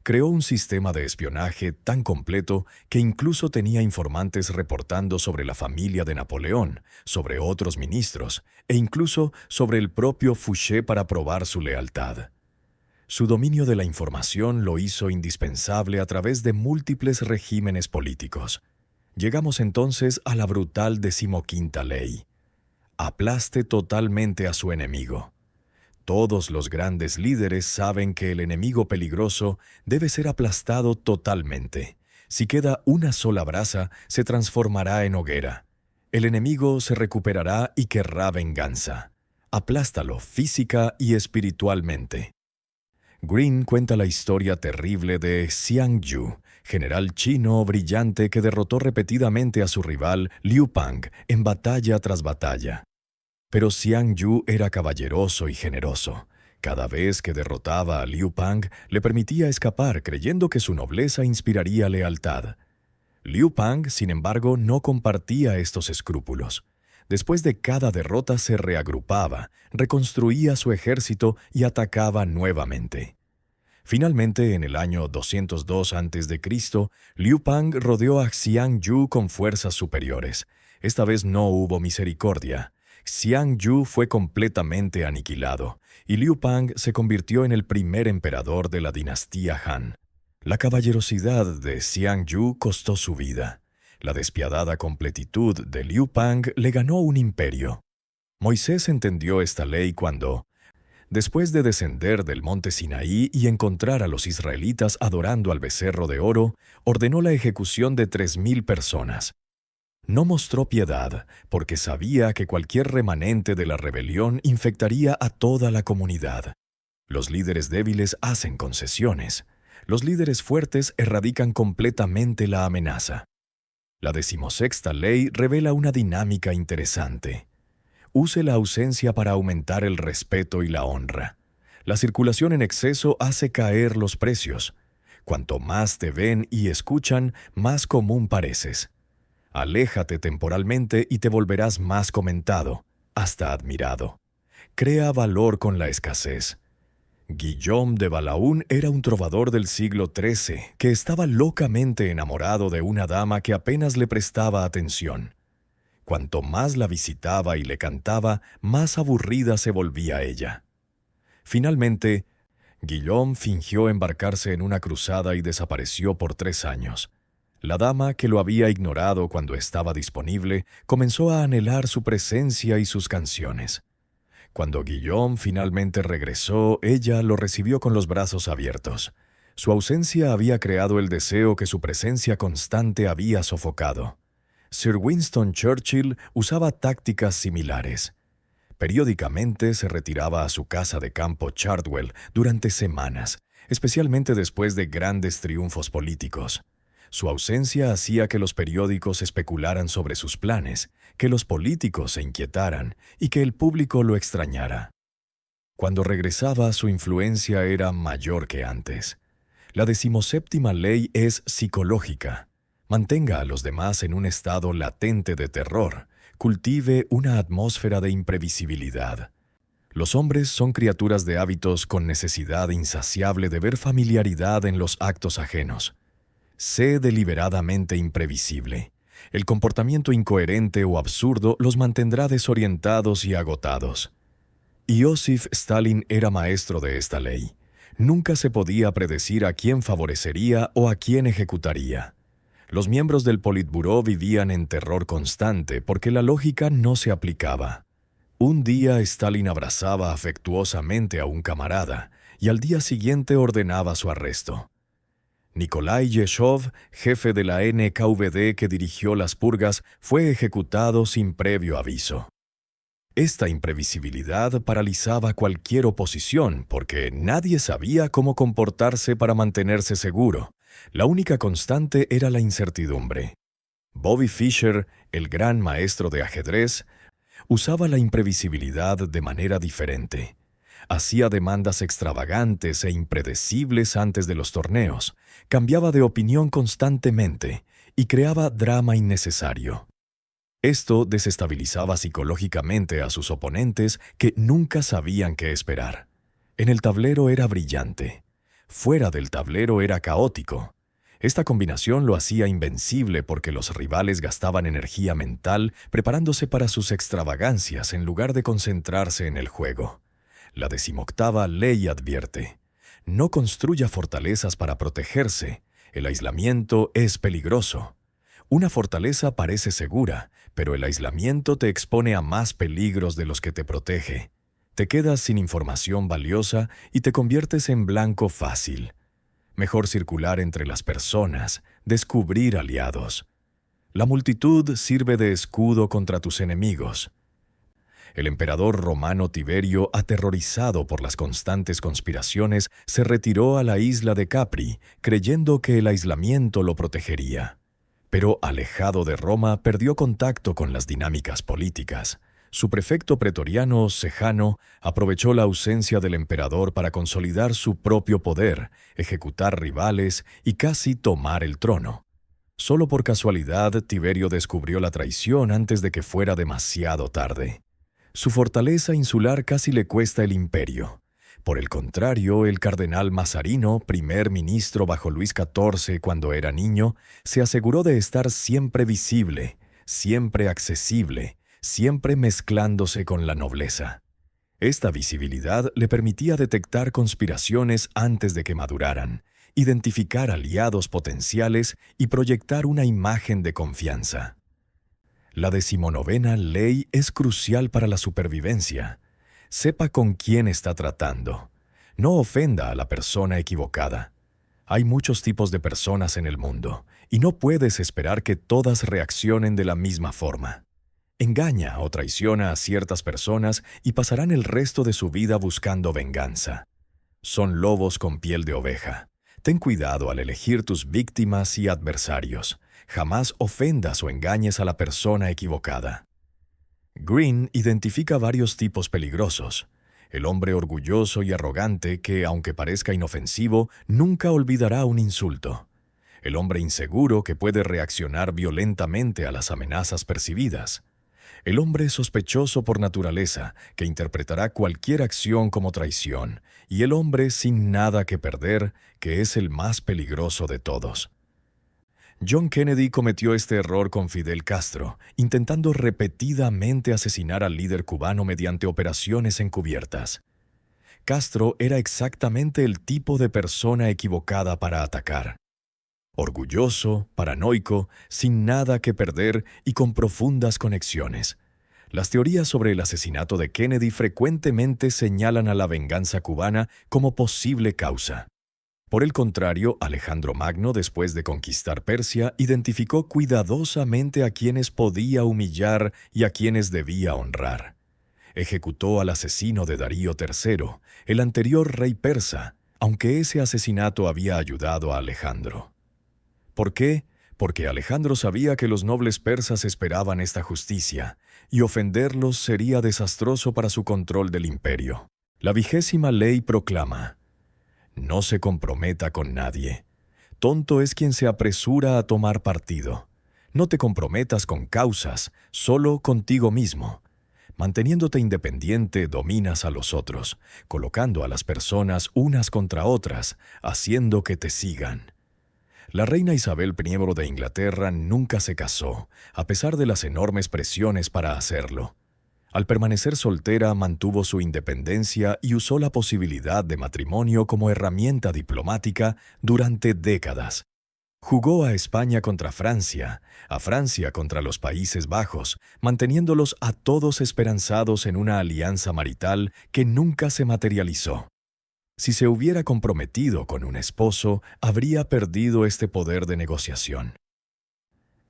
Creó un sistema de espionaje tan completo que incluso tenía informantes reportando sobre la familia de Napoleón, sobre otros ministros e incluso sobre el propio Fouché para probar su lealtad. Su dominio de la información lo hizo indispensable a través de múltiples regímenes políticos. Llegamos entonces a la brutal 15ª ley. Aplaste totalmente a su enemigo. Todos los grandes líderes saben que el enemigo peligroso debe ser aplastado totalmente. Si queda una sola brasa, se transformará en hoguera. El enemigo se recuperará y querrá venganza. Aplástalo física y espiritualmente. Greene cuenta la historia terrible de Xiang Yu, general chino brillante que derrotó repetidamente a su rival Liu Pang en batalla tras batalla. Pero Xiang Yu era caballeroso y generoso. Cada vez que derrotaba a Liu Pang, le permitía escapar creyendo que su nobleza inspiraría lealtad. Liu Pang, sin embargo, no compartía estos escrúpulos. Después de cada derrota se reagrupaba, reconstruía su ejército y atacaba nuevamente. Finalmente, en el año 202 a.C., Liu Pang rodeó a Xiang Yu con fuerzas superiores. Esta vez no hubo misericordia. Xiang Yu fue completamente aniquilado, y Liu Pang se convirtió en el primer emperador de la dinastía Han. La caballerosidad de Xiang Yu costó su vida. La despiadada completitud de Liu Pang le ganó un imperio. Moisés entendió esta ley cuando, después de descender del monte Sinaí y encontrar a los israelitas adorando al becerro de oro, ordenó la ejecución de 3,000 personas. No mostró piedad, porque sabía que cualquier remanente de la rebelión infectaría a toda la comunidad. Los líderes débiles hacen concesiones. Los líderes fuertes erradican completamente la amenaza. La 16ª ley revela una dinámica interesante. Use la ausencia para aumentar el respeto y la honra. La circulación en exceso hace caer los precios. Cuanto más te ven y escuchan, más común pareces. Aléjate temporalmente y te volverás más comentado, hasta admirado. Crea valor con la escasez. Guillaume de Balaún era un trovador del siglo XIII que estaba locamente enamorado de una dama que apenas le prestaba atención. Cuanto más la visitaba y le cantaba, más aburrida se volvía ella. Finalmente, Guillaume fingió embarcarse en una cruzada y desapareció por 3 años. La dama, que lo había ignorado cuando estaba disponible, comenzó a anhelar su presencia y sus canciones. Cuando Guillaume finalmente regresó, ella lo recibió con los brazos abiertos. Su ausencia había creado el deseo que su presencia constante había sofocado. Sir Winston Churchill usaba tácticas similares. Periódicamente se retiraba a su casa de campo Chartwell durante semanas, especialmente después de grandes triunfos políticos. Su ausencia hacía que los periódicos especularan sobre sus planes, que los políticos se inquietaran y que el público lo extrañara. Cuando regresaba, su influencia era mayor que antes. La 17ª ley es psicológica. Mantenga a los demás en un estado latente de terror. Cultive una atmósfera de imprevisibilidad. Los hombres son criaturas de hábitos con necesidad insaciable de ver familiaridad en los actos ajenos. Sé deliberadamente imprevisible. El comportamiento incoherente o absurdo los mantendrá desorientados y agotados. Iosif Stalin era maestro de esta ley. Nunca se podía predecir a quién favorecería o a quién ejecutaría. Los miembros del Politburó vivían en terror constante porque la lógica no se aplicaba. Un día Stalin abrazaba afectuosamente a un camarada y al día siguiente ordenaba su arresto. Nikolai Yeshov, jefe de la NKVD que dirigió las purgas, fue ejecutado sin previo aviso. Esta imprevisibilidad paralizaba cualquier oposición porque nadie sabía cómo comportarse para mantenerse seguro. La única constante era la incertidumbre. Bobby Fischer, el gran maestro de ajedrez, usaba la imprevisibilidad de manera diferente. Hacía demandas extravagantes e impredecibles antes de los torneos, cambiaba de opinión constantemente y creaba drama innecesario. Esto desestabilizaba psicológicamente a sus oponentes que nunca sabían qué esperar. En el tablero era brillante. Fuera del tablero era caótico. Esta combinación lo hacía invencible porque los rivales gastaban energía mental preparándose para sus extravagancias en lugar de concentrarse en el juego. La 18ª ley advierte: no construya fortalezas para protegerse. El aislamiento es peligroso. Una fortaleza parece segura, pero el aislamiento te expone a más peligros de los que te protege. Te quedas sin información valiosa y te conviertes en blanco fácil. Mejor circular entre las personas, descubrir aliados. La multitud sirve de escudo contra tus enemigos. El emperador romano Tiberio, aterrorizado por las constantes conspiraciones, se retiró a la isla de Capri, creyendo que el aislamiento lo protegería. Pero, alejado de Roma, perdió contacto con las dinámicas políticas. Su prefecto pretoriano, Sejano, aprovechó la ausencia del emperador para consolidar su propio poder, ejecutar rivales y casi tomar el trono. Solo por casualidad, Tiberio descubrió la traición antes de que fuera demasiado tarde. Su fortaleza insular casi le cuesta el imperio. Por el contrario, el cardenal Mazarino, primer ministro bajo Luis XIV cuando era niño, se aseguró de estar siempre visible, siempre accesible, siempre mezclándose con la nobleza. Esta visibilidad le permitía detectar conspiraciones antes de que maduraran, identificar aliados potenciales y proyectar una imagen de confianza. La 19ª ley es crucial para la supervivencia. Sepa con quién está tratando. No ofenda a la persona equivocada. Hay muchos tipos de personas en el mundo, y no puedes esperar que todas reaccionen de la misma forma. Engaña o traiciona a ciertas personas y pasarán el resto de su vida buscando venganza. Son lobos con piel de oveja. Ten cuidado al elegir tus víctimas y adversarios. Jamás ofendas o engañes a la persona equivocada. Green identifica varios tipos peligrosos. El hombre orgulloso y arrogante que, aunque parezca inofensivo, nunca olvidará un insulto. El hombre inseguro que puede reaccionar violentamente a las amenazas percibidas. El hombre sospechoso por naturaleza, que interpretará cualquier acción como traición. Y el hombre sin nada que perder, que es el más peligroso de todos. John Kennedy cometió este error con Fidel Castro, intentando repetidamente asesinar al líder cubano mediante operaciones encubiertas. Castro era exactamente el tipo de persona equivocada para atacar. Orgulloso, paranoico, sin nada que perder y con profundas conexiones. Las teorías sobre el asesinato de Kennedy frecuentemente señalan a la venganza cubana como posible causa. Por el contrario, Alejandro Magno, después de conquistar Persia, identificó cuidadosamente a quienes podía humillar y a quienes debía honrar. Ejecutó al asesino de Darío III, el anterior rey persa, aunque ese asesinato había ayudado a Alejandro. ¿Por qué? Porque Alejandro sabía que los nobles persas esperaban esta justicia, y ofenderlos sería desastroso para su control del imperio. La 20ª ley proclama: no se comprometa con nadie. Tonto es quien se apresura a tomar partido. No te comprometas con causas, solo contigo mismo. Manteniéndote independiente, dominas a los otros, colocando a las personas unas contra otras, haciendo que te sigan. La reina Isabel I de Inglaterra nunca se casó, a pesar de las enormes presiones para hacerlo. Al permanecer soltera, mantuvo su independencia y usó la posibilidad de matrimonio como herramienta diplomática durante décadas. Jugó a España contra Francia, a Francia contra los Países Bajos, manteniéndolos a todos esperanzados en una alianza marital que nunca se materializó. Si se hubiera comprometido con un esposo, habría perdido este poder de negociación.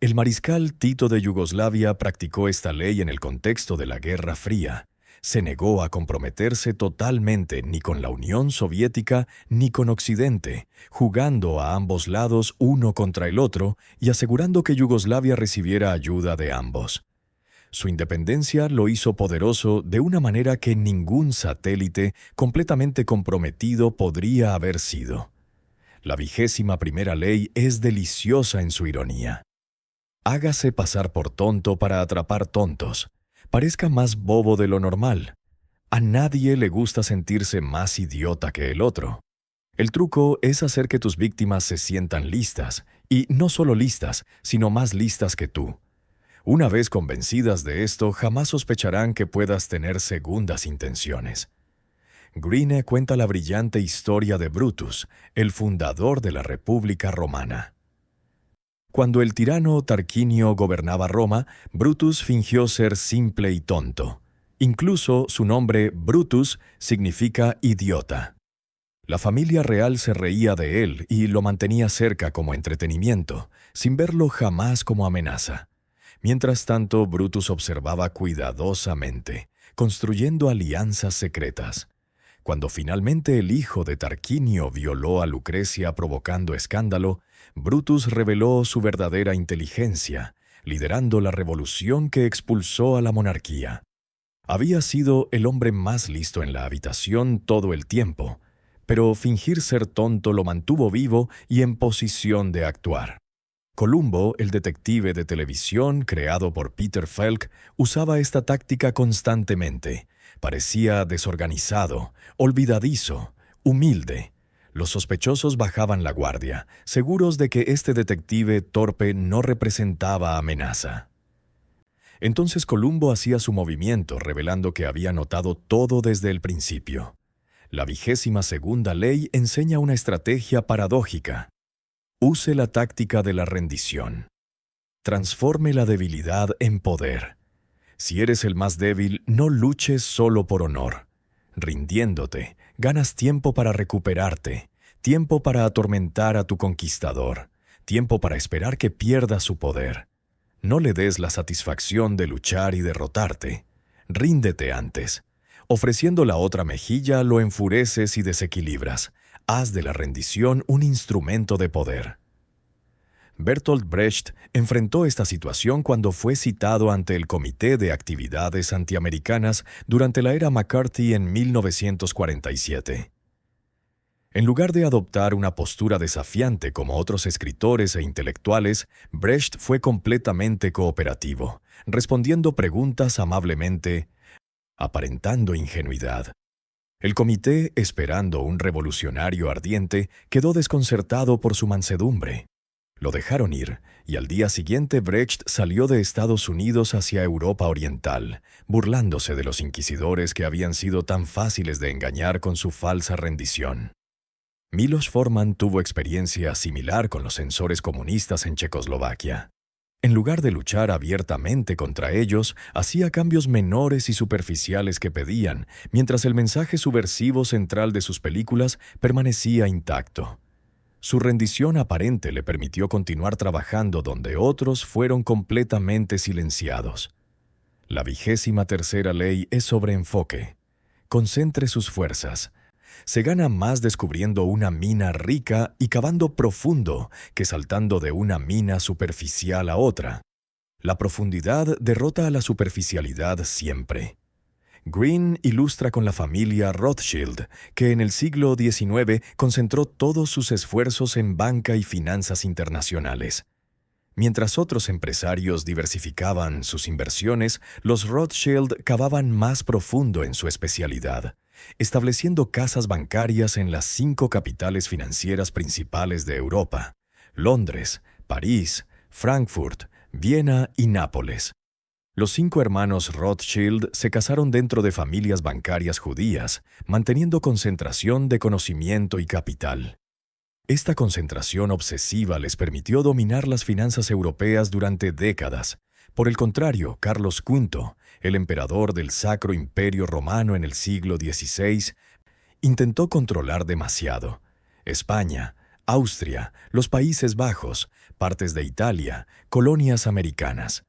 El mariscal Tito de Yugoslavia practicó esta ley en el contexto de la Guerra Fría. Se negó a comprometerse totalmente ni con la Unión Soviética ni con Occidente, jugando a ambos lados uno contra el otro y asegurando que Yugoslavia recibiera ayuda de ambos. Su independencia lo hizo poderoso de una manera que ningún satélite completamente comprometido podría haber sido. La 21ª ley es deliciosa en su ironía. Hágase pasar por tonto para atrapar tontos. Parezca más bobo de lo normal. A nadie le gusta sentirse más idiota que el otro. El truco es hacer que tus víctimas se sientan listas, y no solo listas, sino más listas que tú. Una vez convencidas de esto, jamás sospecharán que puedas tener segundas intenciones. Greene cuenta la brillante historia de Brutus, el fundador de la República Romana. Cuando el tirano Tarquinio gobernaba Roma, Brutus fingió ser simple y tonto. Incluso su nombre, Brutus, significa idiota. La familia real se reía de él y lo mantenía cerca como entretenimiento, sin verlo jamás como amenaza. Mientras tanto, Brutus observaba cuidadosamente, construyendo alianzas secretas. Cuando finalmente el hijo de Tarquinio violó a Lucrecia provocando escándalo, Brutus reveló su verdadera inteligencia, liderando la revolución que expulsó a la monarquía. Había sido el hombre más listo en la habitación todo el tiempo, pero fingir ser tonto lo mantuvo vivo y en posición de actuar. Columbo, el detective de televisión creado por Peter Falk, usaba esta táctica constantemente. Parecía desorganizado, olvidadizo, humilde. Los sospechosos bajaban la guardia, seguros de que este detective torpe no representaba amenaza. Entonces Columbo hacía su movimiento, revelando que había notado todo desde el principio. La 22ª ley enseña una estrategia paradójica. Use la táctica de la rendición. Transforme la debilidad en poder. Si eres el más débil, no luches solo por honor. Rindiéndote, ganas tiempo para recuperarte, tiempo para atormentar a tu conquistador, tiempo para esperar que pierda su poder. No le des la satisfacción de luchar y derrotarte. Ríndete antes. Ofreciendo la otra mejilla, lo enfureces y desequilibras. Haz de la rendición un instrumento de poder. Bertolt Brecht enfrentó esta situación cuando fue citado ante el Comité de Actividades Antiamericanas durante la era McCarthy en 1947. En lugar de adoptar una postura desafiante como otros escritores e intelectuales, Brecht fue completamente cooperativo, respondiendo preguntas amablemente, aparentando ingenuidad. El comité, esperando un revolucionario ardiente, quedó desconcertado por su mansedumbre. Lo dejaron ir, y al día siguiente Brecht salió de Estados Unidos hacia Europa Oriental, burlándose de los inquisidores que habían sido tan fáciles de engañar con su falsa rendición. Miloš Forman tuvo experiencia similar con los censores comunistas en Checoslovaquia. En lugar de luchar abiertamente contra ellos, hacía cambios menores y superficiales que pedían, mientras el mensaje subversivo central de sus películas permanecía intacto. Su rendición aparente le permitió continuar trabajando donde otros fueron completamente silenciados. La 23ª ley es sobre enfoque. Concentre sus fuerzas. Se gana más descubriendo una mina rica y cavando profundo que saltando de una mina superficial a otra. La profundidad derrota a la superficialidad siempre. Green ilustra con la familia Rothschild, que en el siglo XIX concentró todos sus esfuerzos en banca y finanzas internacionales. Mientras otros empresarios diversificaban sus inversiones, los Rothschild cavaban más profundo en su especialidad, estableciendo casas bancarias en las 5 capitales financieras principales de Europa: Londres, París, Frankfurt, Viena y Nápoles. Los 5 hermanos Rothschild se casaron dentro de familias bancarias judías, manteniendo concentración de conocimiento y capital. Esta concentración obsesiva les permitió dominar las finanzas europeas durante décadas. Por el contrario, Carlos V, el emperador del Sacro Imperio Romano en el siglo XVI, intentó controlar demasiado. España, Austria, los Países Bajos, partes de Italia, colonias americanas.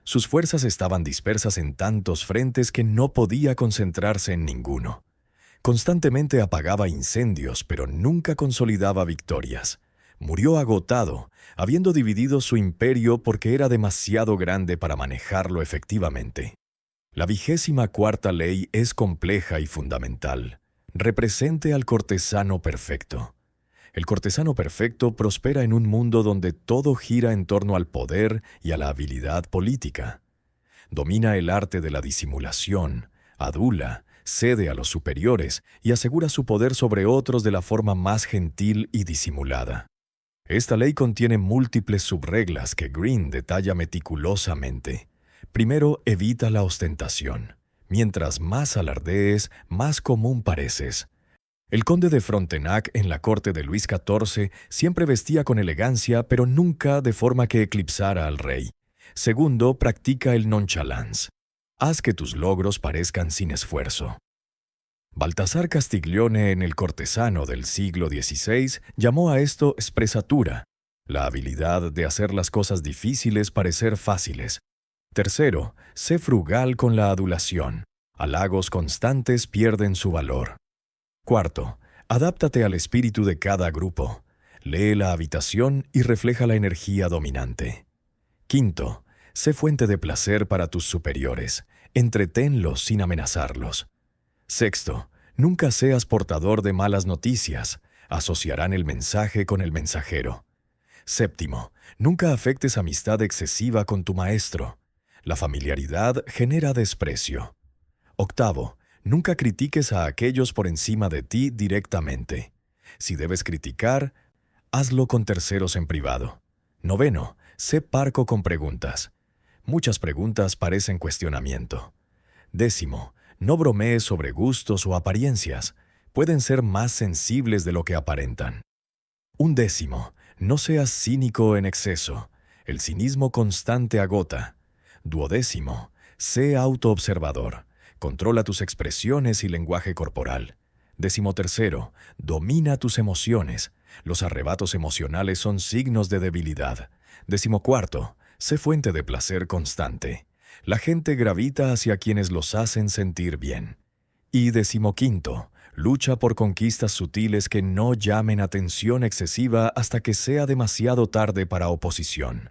Sus fuerzas estaban dispersas en tantos frentes que no podía concentrarse en ninguno. Constantemente apagaba incendios, pero nunca consolidaba victorias. Murió agotado, habiendo dividido su imperio porque era demasiado grande para manejarlo efectivamente. La 24ª ley es compleja y fundamental. Represente al cortesano perfecto. El cortesano perfecto prospera en un mundo donde todo gira en torno al poder y a la habilidad política. Domina el arte de la disimulación, adula, cede a los superiores y asegura su poder sobre otros de la forma más gentil y disimulada. Esta ley contiene múltiples subreglas que Green detalla meticulosamente. Primero, evita la ostentación. Mientras más alardees, más común pareces. El conde de Frontenac en la corte de Luis XIV siempre vestía con elegancia, pero nunca de forma que eclipsara al rey. Segundo, practica el nonchalance. Haz que tus logros parezcan sin esfuerzo. Baltasar Castiglione, en El cortesano del siglo XVI, llamó a esto sprezzatura, la habilidad de hacer las cosas difíciles parecer fáciles. Tercero, sé frugal con la adulación. Halagos constantes pierden su valor. Cuarto, adáptate al espíritu de cada grupo. Lee la habitación y refleja la energía dominante. Quinto, sé fuente de placer para tus superiores. Entreténlos sin amenazarlos. Sexto, nunca seas portador de malas noticias. Asociarán el mensaje con el mensajero. Séptimo, nunca afectes amistad excesiva con tu maestro. La familiaridad genera desprecio. Octavo, nunca critiques a aquellos por encima de ti directamente. Si debes criticar, hazlo con terceros en privado. Noveno, sé parco con preguntas. Muchas preguntas parecen cuestionamiento. Décimo, no bromees sobre gustos o apariencias. Pueden ser más sensibles de lo que aparentan. Undécimo, no seas cínico en exceso. El cinismo constante agota. Duodécimo, sé autoobservador. Controla tus expresiones y lenguaje corporal. Decimotercero, domina tus emociones. Los arrebatos emocionales son signos de debilidad. Decimocuarto, sé fuente de placer constante. La gente gravita hacia quienes los hacen sentir bien. Y decimoquinto, lucha por conquistas sutiles que no llamen atención excesiva hasta que sea demasiado tarde para oposición.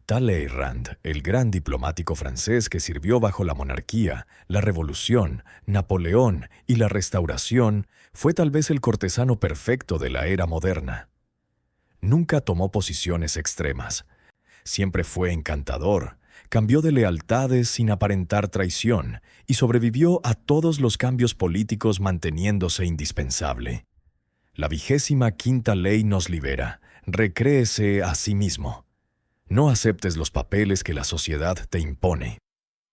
Talleyrand, el gran diplomático francés que sirvió bajo la monarquía, la Revolución, Napoleón y la Restauración, fue tal vez el cortesano perfecto de la era moderna. Nunca tomó posiciones extremas. Siempre fue encantador, cambió de lealtades sin aparentar traición y sobrevivió a todos los cambios políticos manteniéndose indispensable. La 25ª ley nos libera: recréese a sí mismo. No aceptes los papeles que la sociedad te impone.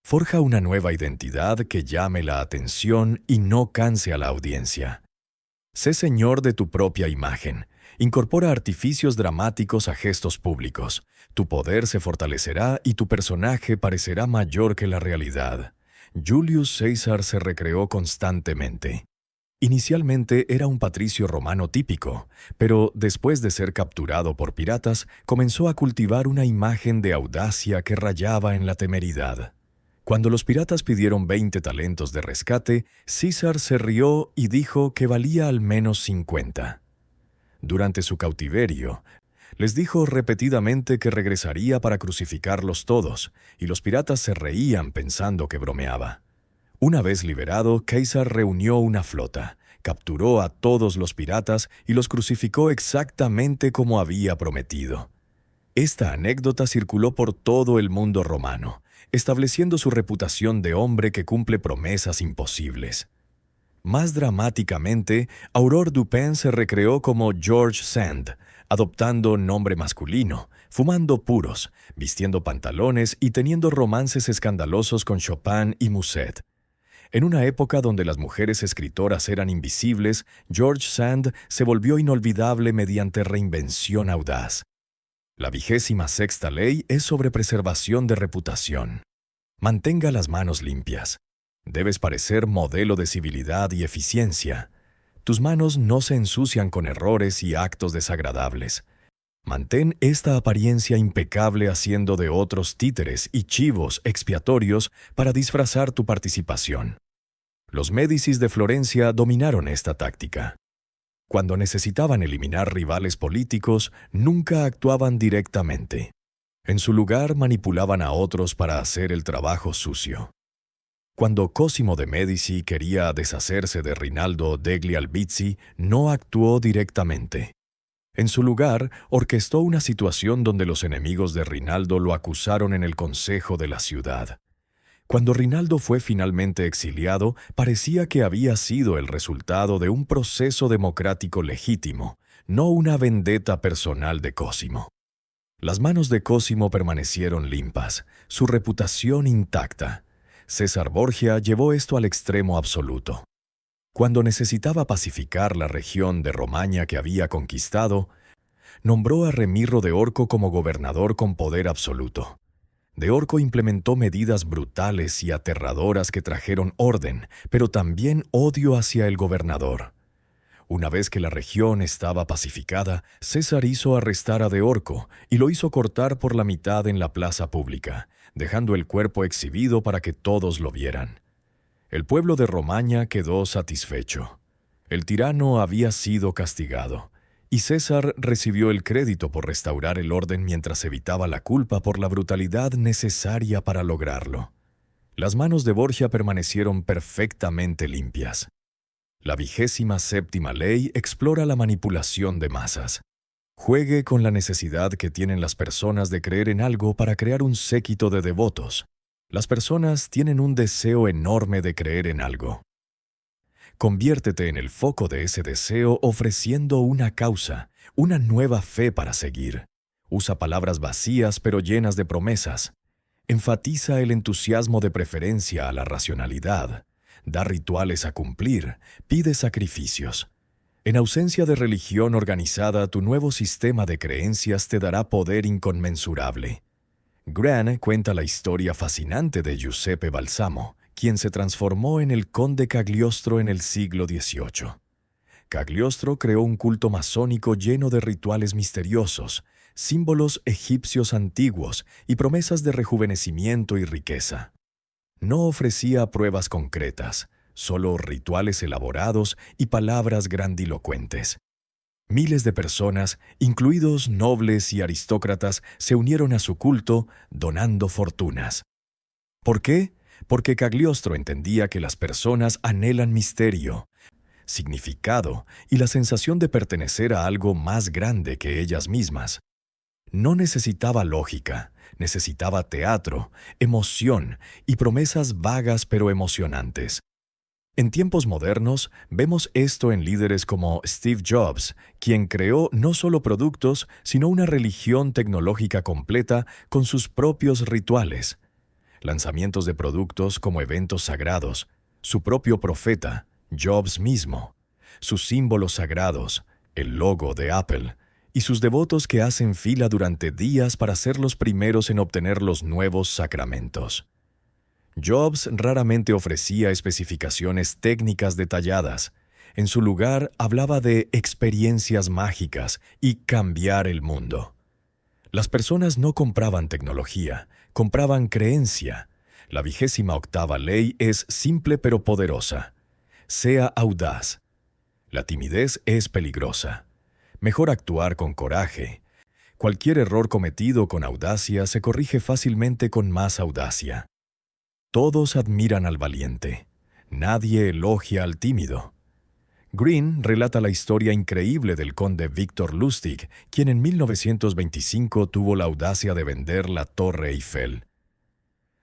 Forja una nueva identidad que llame la atención y no canse a la audiencia. Sé señor de tu propia imagen. Incorpora artificios dramáticos a gestos públicos. Tu poder se fortalecerá y tu personaje parecerá mayor que la realidad. Julius César se recreó constantemente. Inicialmente era un patricio romano típico, pero después de ser capturado por piratas, comenzó a cultivar una imagen de audacia que rayaba en la temeridad. Cuando los piratas pidieron 20 talentos de rescate, César se rió y dijo que valía al menos 50. Durante su cautiverio, les dijo repetidamente que regresaría para crucificarlos todos, y los piratas se reían pensando que bromeaba. Una vez liberado, César reunió una flota, capturó a todos los piratas y los crucificó exactamente como había prometido. Esta anécdota circuló por todo el mundo romano, estableciendo su reputación de hombre que cumple promesas imposibles. Más dramáticamente, Aurore Dupin se recreó como George Sand, adoptando nombre masculino, fumando puros, vistiendo pantalones y teniendo romances escandalosos con Chopin y Musset. En una época donde las mujeres escritoras eran invisibles, George Sand se volvió inolvidable mediante reinvención audaz. La 26ª ley es sobre preservación de reputación. Mantenga las manos limpias. Debes parecer modelo de civilidad y eficiencia. Tus manos no se ensucian con errores y actos desagradables. Mantén esta apariencia impecable haciendo de otros títeres y chivos expiatorios para disfrazar tu participación. Los Médicis de Florencia dominaron esta táctica. Cuando necesitaban eliminar rivales políticos, nunca actuaban directamente. En su lugar manipulaban a otros para hacer el trabajo sucio. Cuando Cosimo de Medici quería deshacerse de Rinaldo degli Albizzi, no actuó directamente. En su lugar, orquestó una situación donde los enemigos de Rinaldo lo acusaron en el consejo de la ciudad. Cuando Rinaldo fue finalmente exiliado, parecía que había sido el resultado de un proceso democrático legítimo, no una vendetta personal de Cosimo. Las manos de Cosimo permanecieron limpas, su reputación intacta. César Borgia llevó esto al extremo absoluto. Cuando necesitaba pacificar la región de Romaña que había conquistado, nombró a Remirro de Orco como gobernador con poder absoluto. De Orco implementó medidas brutales y aterradoras que trajeron orden, pero también odio hacia el gobernador. Una vez que la región estaba pacificada, César hizo arrestar a De Orco y lo hizo cortar por la mitad en la plaza pública, dejando el cuerpo exhibido para que todos lo vieran. El pueblo de Romaña quedó satisfecho. El tirano había sido castigado, y César recibió el crédito por restaurar el orden mientras evitaba la culpa por la brutalidad necesaria para lograrlo. Las manos de Borgia permanecieron perfectamente limpias. La 27ª ley explora la manipulación de masas. Juegue con la necesidad que tienen las personas de creer en algo para crear un séquito de devotos. Las personas tienen un deseo enorme de creer en algo. Conviértete en el foco de ese deseo ofreciendo una causa, una nueva fe para seguir. Usa palabras vacías pero llenas de promesas. Enfatiza el entusiasmo de preferencia a la racionalidad. Da rituales a cumplir. Pide sacrificios. En ausencia de religión organizada, tu nuevo sistema de creencias te dará poder inconmensurable. Gran cuenta la historia fascinante de Giuseppe Balsamo, quien se transformó en el conde Cagliostro en el siglo XVIII. Cagliostro creó un culto masónico lleno de rituales misteriosos, símbolos egipcios antiguos y promesas de rejuvenecimiento y riqueza. No ofrecía pruebas concretas, solo rituales elaborados y palabras grandilocuentes. Miles de personas, incluidos nobles y aristócratas, se unieron a su culto, donando fortunas. ¿Por qué? Porque Cagliostro entendía que las personas anhelan misterio, significado y la sensación de pertenecer a algo más grande que ellas mismas. No necesitaba lógica, necesitaba teatro, emoción y promesas vagas pero emocionantes. En tiempos modernos, vemos esto en líderes como Steve Jobs, quien creó no solo productos, sino una religión tecnológica completa con sus propios rituales. Lanzamientos de productos como eventos sagrados, su propio profeta, Jobs mismo, sus símbolos sagrados, el logo de Apple, y sus devotos que hacen fila durante días para ser los primeros en obtener los nuevos sacramentos. Jobs raramente ofrecía especificaciones técnicas detalladas. En su lugar, hablaba de experiencias mágicas y cambiar el mundo. Las personas no compraban tecnología, compraban creencia. La 28ª ley es simple pero poderosa. Sea audaz. La timidez es peligrosa. Mejor actuar con coraje. Cualquier error cometido con audacia se corrige fácilmente con más audacia. Todos admiran al valiente. Nadie elogia al tímido. Green relata la historia increíble del conde Victor Lustig, quien en 1925 tuvo la audacia de vender la Torre Eiffel.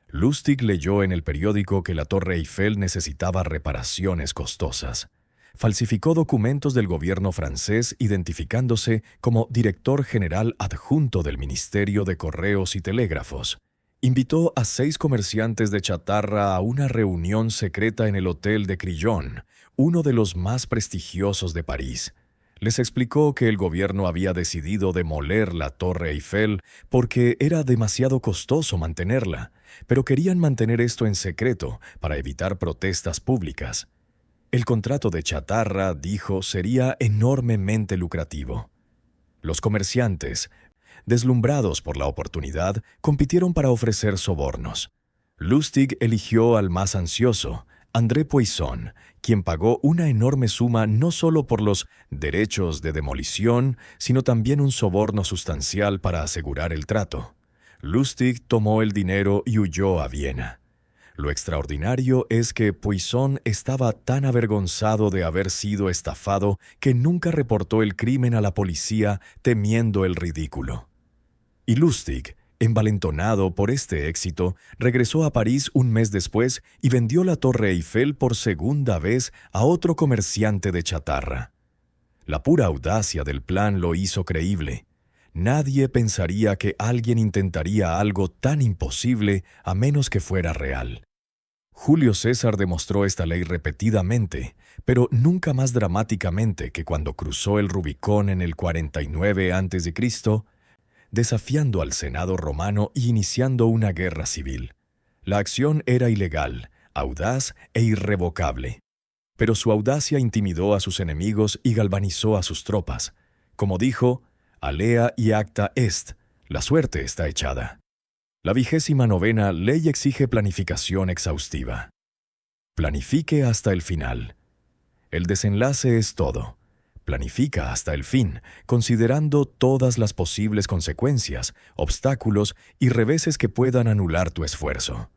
Lustig leyó en el periódico que la Torre Eiffel necesitaba reparaciones costosas. Falsificó documentos del gobierno francés identificándose como director general adjunto del Ministerio de Correos y Telégrafos. Invitó a 6 comerciantes de chatarra a una reunión secreta en el Hotel de Crillon, uno de los más prestigiosos de París. Les explicó que el gobierno había decidido demoler la Torre Eiffel porque era demasiado costoso mantenerla, pero querían mantener esto en secreto para evitar protestas públicas. El contrato de chatarra, dijo, sería enormemente lucrativo. Los comerciantes, deslumbrados por la oportunidad, compitieron para ofrecer sobornos. Lustig eligió al más ansioso, André Poisson, quien pagó una enorme suma no solo por los derechos de demolición, sino también un soborno sustancial para asegurar el trato. Lustig tomó el dinero y huyó a Viena. Lo extraordinario es que Poisson estaba tan avergonzado de haber sido estafado que nunca reportó el crimen a la policía temiendo el ridículo. Y Lustig, envalentonado por este éxito, regresó a París un mes después y vendió la Torre Eiffel por segunda vez a otro comerciante de chatarra. La pura audacia del plan lo hizo creíble. Nadie pensaría que alguien intentaría algo tan imposible a menos que fuera real. Julio César demostró esta ley repetidamente, pero nunca más dramáticamente que cuando cruzó el Rubicón en el 49 a.C., desafiando al Senado romano y iniciando una guerra civil. La acción era ilegal, audaz e irrevocable. Pero su audacia intimidó a sus enemigos y galvanizó a sus tropas. Como dijo, alea y acta est, la suerte está echada. La 29ª ley exige planificación exhaustiva. Planifique hasta el final. El desenlace es todo. Planifica hasta el fin, considerando todas las posibles consecuencias, obstáculos y reveses que puedan anular tu esfuerzo.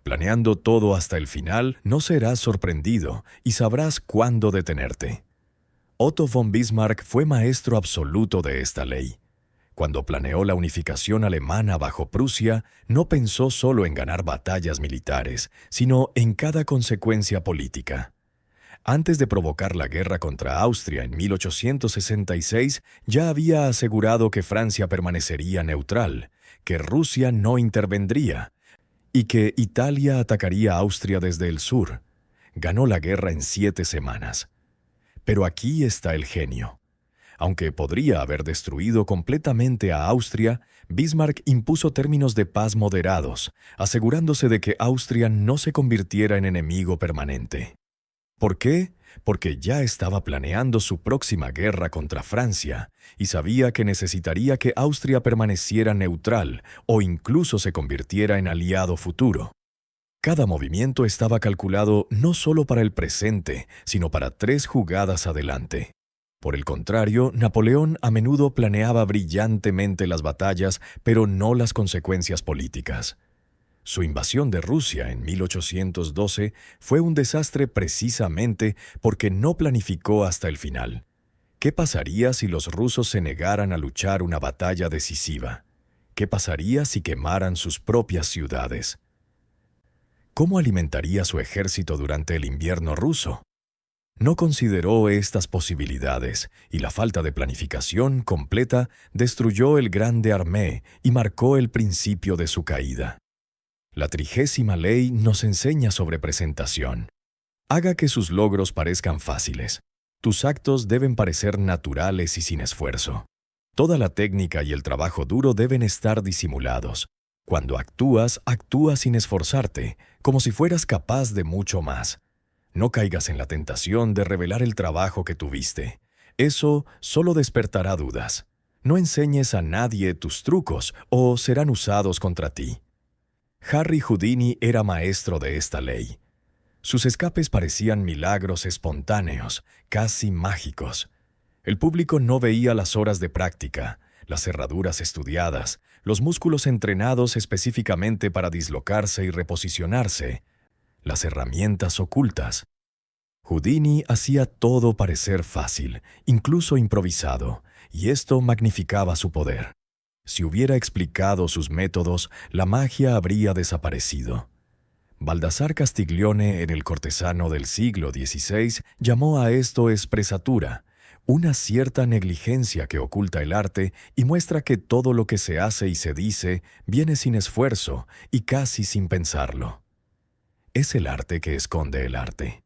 Planeando todo hasta el final, no serás sorprendido y sabrás cuándo detenerte. Otto von Bismarck fue maestro absoluto de esta ley. Cuando planeó la unificación alemana bajo Prusia, no pensó solo en ganar batallas militares, sino en cada consecuencia política. Antes de provocar la guerra contra Austria en 1866, ya había asegurado que Francia permanecería neutral, que Rusia no intervendría y que Italia atacaría a Austria desde el sur. Ganó la guerra en 7 semanas. Pero aquí está el genio. Aunque podría haber destruido completamente a Austria, Bismarck impuso términos de paz moderados, asegurándose de que Austria no se convirtiera en enemigo permanente. ¿Por qué? Porque ya estaba planeando su próxima guerra contra Francia y sabía que necesitaría que Austria permaneciera neutral o incluso se convirtiera en aliado futuro. Cada movimiento estaba calculado no solo para el presente, sino para 3 jugadas adelante. Por el contrario, Napoleón a menudo planeaba brillantemente las batallas, pero no las consecuencias políticas. Su invasión de Rusia en 1812 fue un desastre precisamente porque no planificó hasta el final. ¿Qué pasaría si los rusos se negaran a luchar una batalla decisiva? ¿Qué pasaría si quemaran sus propias ciudades? ¿Cómo alimentaría su ejército durante el invierno ruso? No consideró estas posibilidades y la falta de planificación completa destruyó el Grande Armée y marcó el principio de su caída. La 30ª ley nos enseña sobre presentación. Haga que sus logros parezcan fáciles. Tus actos deben parecer naturales y sin esfuerzo. Toda la técnica y el trabajo duro deben estar disimulados. Cuando actúas, actúa sin esforzarte, como si fueras capaz de mucho más. No caigas en la tentación de revelar el trabajo que tuviste. Eso solo despertará dudas. No enseñes a nadie tus trucos o serán usados contra ti. Harry Houdini era maestro de esta ley. Sus escapes parecían milagros espontáneos, casi mágicos. El público no veía las horas de práctica, las cerraduras estudiadas, los músculos entrenados específicamente para dislocarse y reposicionarse, las herramientas ocultas. Houdini hacía todo parecer fácil, incluso improvisado, y esto magnificaba su poder. Si hubiera explicado sus métodos, la magia habría desaparecido. Baldassar Castiglione, en El cortesano del siglo XVI, llamó a esto espresatura, una cierta negligencia que oculta el arte y muestra que todo lo que se hace y se dice viene sin esfuerzo y casi sin pensarlo. Es el arte que esconde el arte.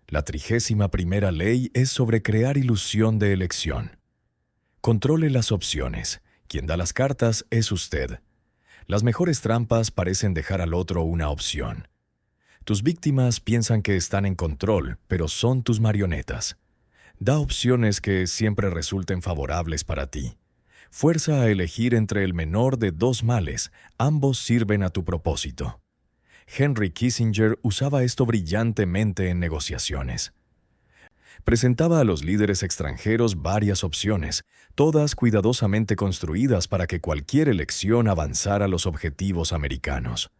La 31ª ley es sobre crear ilusión de elección. Controle las opciones. Quien da las cartas es usted. Las mejores trampas parecen dejar al otro una opción. Tus víctimas piensan que están en control, pero son tus marionetas. Da opciones que siempre resulten favorables para ti. Fuerza a elegir entre el menor de 2 males, ambos sirven a tu propósito. Henry Kissinger usaba esto brillantemente en negociaciones. Presentaba a los líderes extranjeros varias opciones, todas cuidadosamente construidas para que cualquier elección avanzara a los objetivos americanos.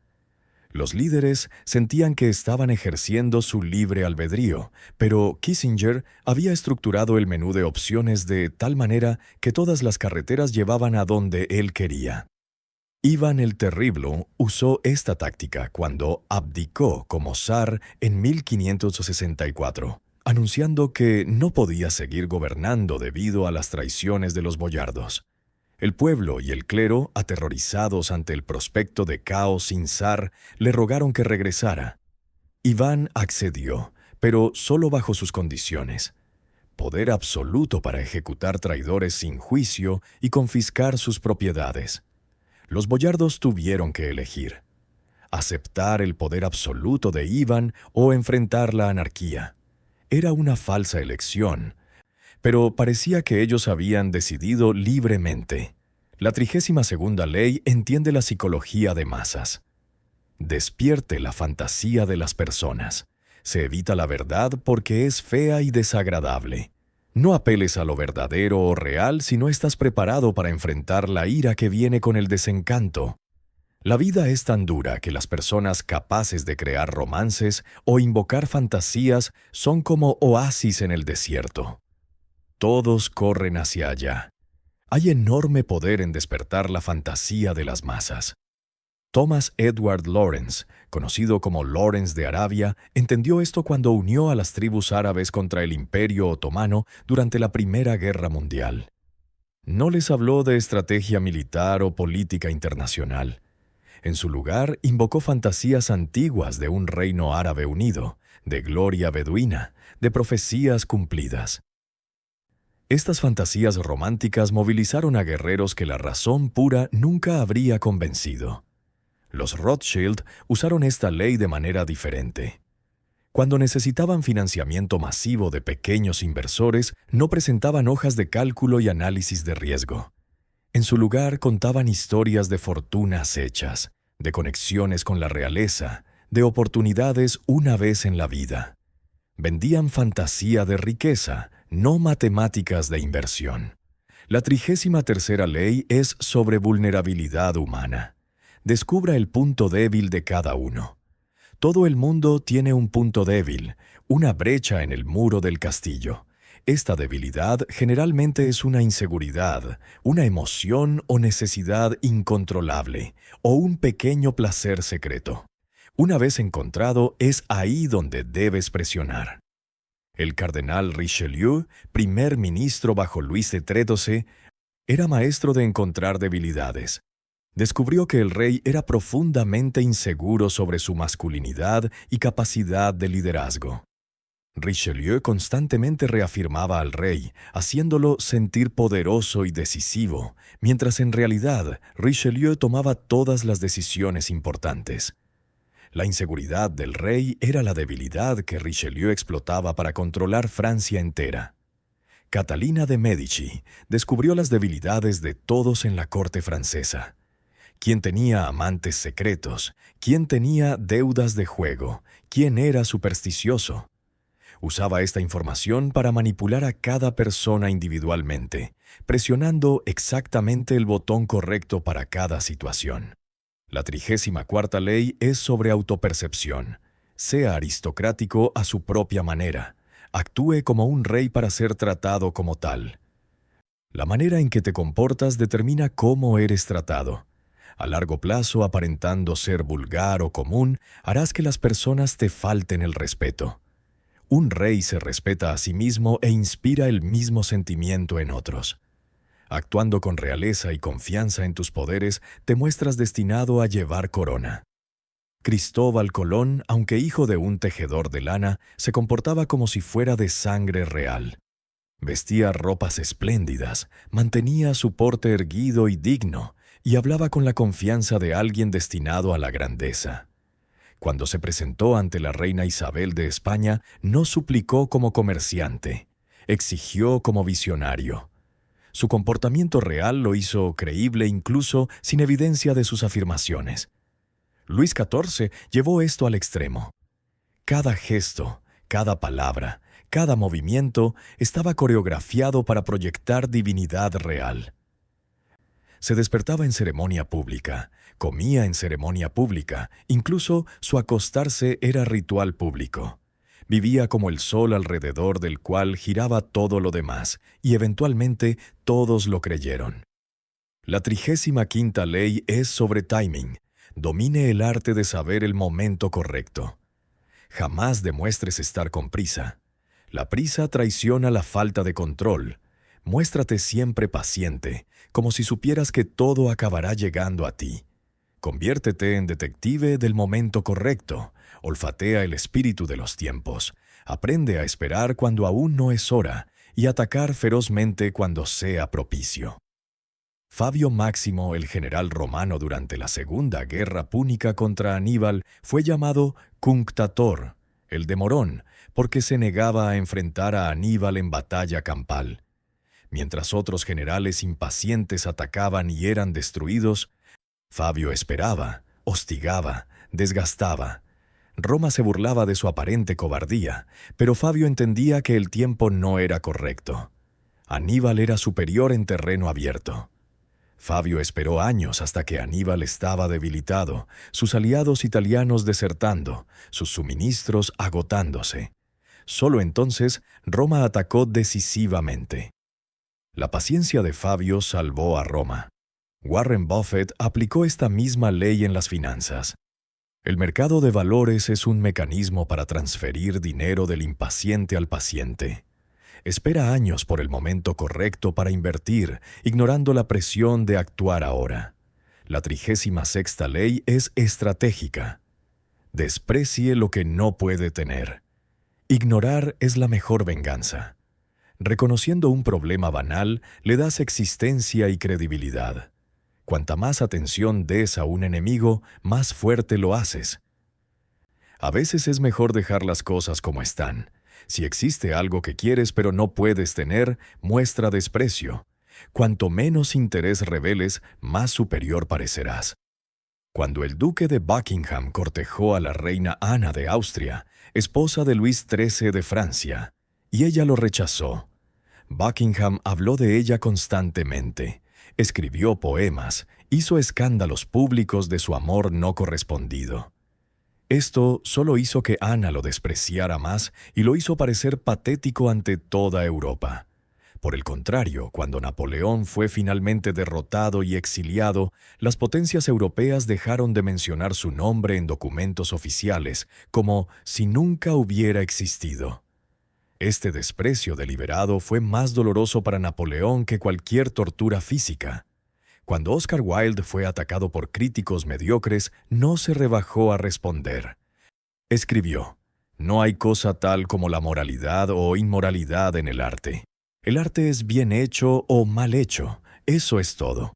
Los líderes sentían que estaban ejerciendo su libre albedrío, pero Kissinger había estructurado el menú de opciones de tal manera que todas las carreteras llevaban a donde él quería. Iván el Terrible usó esta táctica cuando abdicó como zar en 1564. Anunciando que no podía seguir gobernando debido a las traiciones de los boyardos. El pueblo y el clero, aterrorizados ante el prospecto de caos sin zar, le rogaron que regresara. Iván accedió, pero solo bajo sus condiciones: poder absoluto para ejecutar traidores sin juicio y confiscar sus propiedades. Los boyardos tuvieron que elegir: aceptar el poder absoluto de Iván o enfrentar la anarquía. Era una falsa elección, pero parecía que ellos habían decidido libremente. La 32ª ley entiende la psicología de masas. Despierte la fantasía de las personas. Se evita la verdad porque es fea y desagradable. No apeles a lo verdadero o real si no estás preparado para enfrentar la ira que viene con el desencanto. La vida es tan dura que las personas capaces de crear romances o invocar fantasías son como oasis en el desierto. Todos corren hacia allá. Hay enorme poder en despertar la fantasía de las masas. Thomas Edward Lawrence, conocido como Lawrence de Arabia, entendió esto cuando unió a las tribus árabes contra el Imperio Otomano durante la Primera Guerra Mundial. No les habló de estrategia militar o política internacional. En su lugar, invocó fantasías antiguas de un reino árabe unido, de gloria beduina, de profecías cumplidas. Estas fantasías románticas movilizaron a guerreros que la razón pura nunca habría convencido. Los Rothschild usaron esta ley de manera diferente. Cuando necesitaban financiamiento masivo de pequeños inversores, no presentaban hojas de cálculo y análisis de riesgo. En su lugar contaban historias de fortunas hechas, de conexiones con la realeza, de oportunidades una vez en la vida. Vendían fantasía de riqueza, no matemáticas de inversión. La 33ª ley es sobre vulnerabilidad humana. Descubra el punto débil de cada uno. Todo el mundo tiene un punto débil, una brecha en el muro del castillo. Esta debilidad generalmente es una inseguridad, una emoción o necesidad incontrolable, o un pequeño placer secreto. Una vez encontrado, es ahí donde debes presionar. El cardenal Richelieu, primer ministro bajo Luis XIII, era maestro de encontrar debilidades. Descubrió que el rey era profundamente inseguro sobre su masculinidad y capacidad de liderazgo. Richelieu constantemente reafirmaba al rey, haciéndolo sentir poderoso y decisivo, mientras en realidad Richelieu tomaba todas las decisiones importantes. La inseguridad del rey era la debilidad que Richelieu explotaba para controlar Francia entera. Catalina de Médici descubrió las debilidades de todos en la corte francesa. ¿Quién tenía amantes secretos? ¿Quién tenía deudas de juego? ¿Quién era supersticioso? Usaba esta información para manipular a cada persona individualmente, presionando exactamente el botón correcto para cada situación. La 34ª ley es sobre autopercepción. Sea aristocrático a su propia manera. Actúe como un rey para ser tratado como tal. La manera en que te comportas determina cómo eres tratado. A largo plazo, aparentando ser vulgar o común, harás que las personas te falten el respeto. Un rey se respeta a sí mismo e inspira el mismo sentimiento en otros. Actuando con realeza y confianza en tus poderes, te muestras destinado a llevar corona. Cristóbal Colón, aunque hijo de un tejedor de lana, se comportaba como si fuera de sangre real. Vestía ropas espléndidas, mantenía su porte erguido y digno, y hablaba con la confianza de alguien destinado a la grandeza. Cuando se presentó ante la reina Isabel de España, no suplicó como comerciante, exigió como visionario. Su comportamiento real lo hizo creíble incluso sin evidencia de sus afirmaciones. Luis XIV llevó esto al extremo. Cada gesto, cada palabra, cada movimiento estaba coreografiado para proyectar divinidad real. Se despertaba en ceremonia pública, comía en ceremonia pública, incluso su acostarse era ritual público. Vivía como el sol alrededor del cual giraba todo lo demás, y eventualmente todos lo creyeron. La 35ª ley es sobre timing. Domine el arte de saber el momento correcto. Jamás demuestres estar con prisa. La prisa traiciona la falta de control. Muéstrate siempre paciente, como si supieras que todo acabará llegando a ti. Conviértete en detective del momento correcto. Olfatea el espíritu de los tiempos. Aprende a esperar cuando aún no es hora y atacar ferozmente cuando sea propicio. Fabio Máximo, el general romano durante la Segunda Guerra Púnica contra Aníbal, fue llamado Cunctator, el demorón, porque se negaba a enfrentar a Aníbal en batalla campal. Mientras otros generales impacientes atacaban y eran destruidos, Fabio esperaba, hostigaba, desgastaba. Roma se burlaba de su aparente cobardía, pero Fabio entendía que el tiempo no era correcto. Aníbal era superior en terreno abierto. Fabio esperó años hasta que Aníbal estaba debilitado, sus aliados italianos desertando, sus suministros agotándose. Solo entonces Roma atacó decisivamente. La paciencia de Fabio salvó a Roma. Warren Buffett aplicó esta misma ley en las finanzas. El mercado de valores es un mecanismo para transferir dinero del impaciente al paciente. Espera años por el momento correcto para invertir, ignorando la presión de actuar ahora. La 36ª ley es estratégica. Desprecie lo que no puede tener. Ignorar es la mejor venganza. Reconociendo un problema banal, le das existencia y credibilidad. Cuanta más atención des a un enemigo, más fuerte lo haces. A veces es mejor dejar las cosas como están. Si existe algo que quieres pero no puedes tener, muestra desprecio. Cuanto menos interés reveles, más superior parecerás. Cuando el duque de Buckingham cortejó a la reina Ana de Austria, esposa de Luis XIII de Francia, y ella lo rechazó, Buckingham habló de ella constantemente. Escribió poemas, hizo escándalos públicos de su amor no correspondido. Esto solo hizo que Ana lo despreciara más y lo hizo parecer patético ante toda Europa. Por el contrario, cuando Napoleón fue finalmente derrotado y exiliado, las potencias europeas dejaron de mencionar su nombre en documentos oficiales, como si nunca hubiera existido. Este desprecio deliberado fue más doloroso para Napoleón que cualquier tortura física. Cuando Oscar Wilde fue atacado por críticos mediocres, no se rebajó a responder. Escribió: «No hay cosa tal como la moralidad o inmoralidad en el arte. El arte es bien hecho o mal hecho, eso es todo».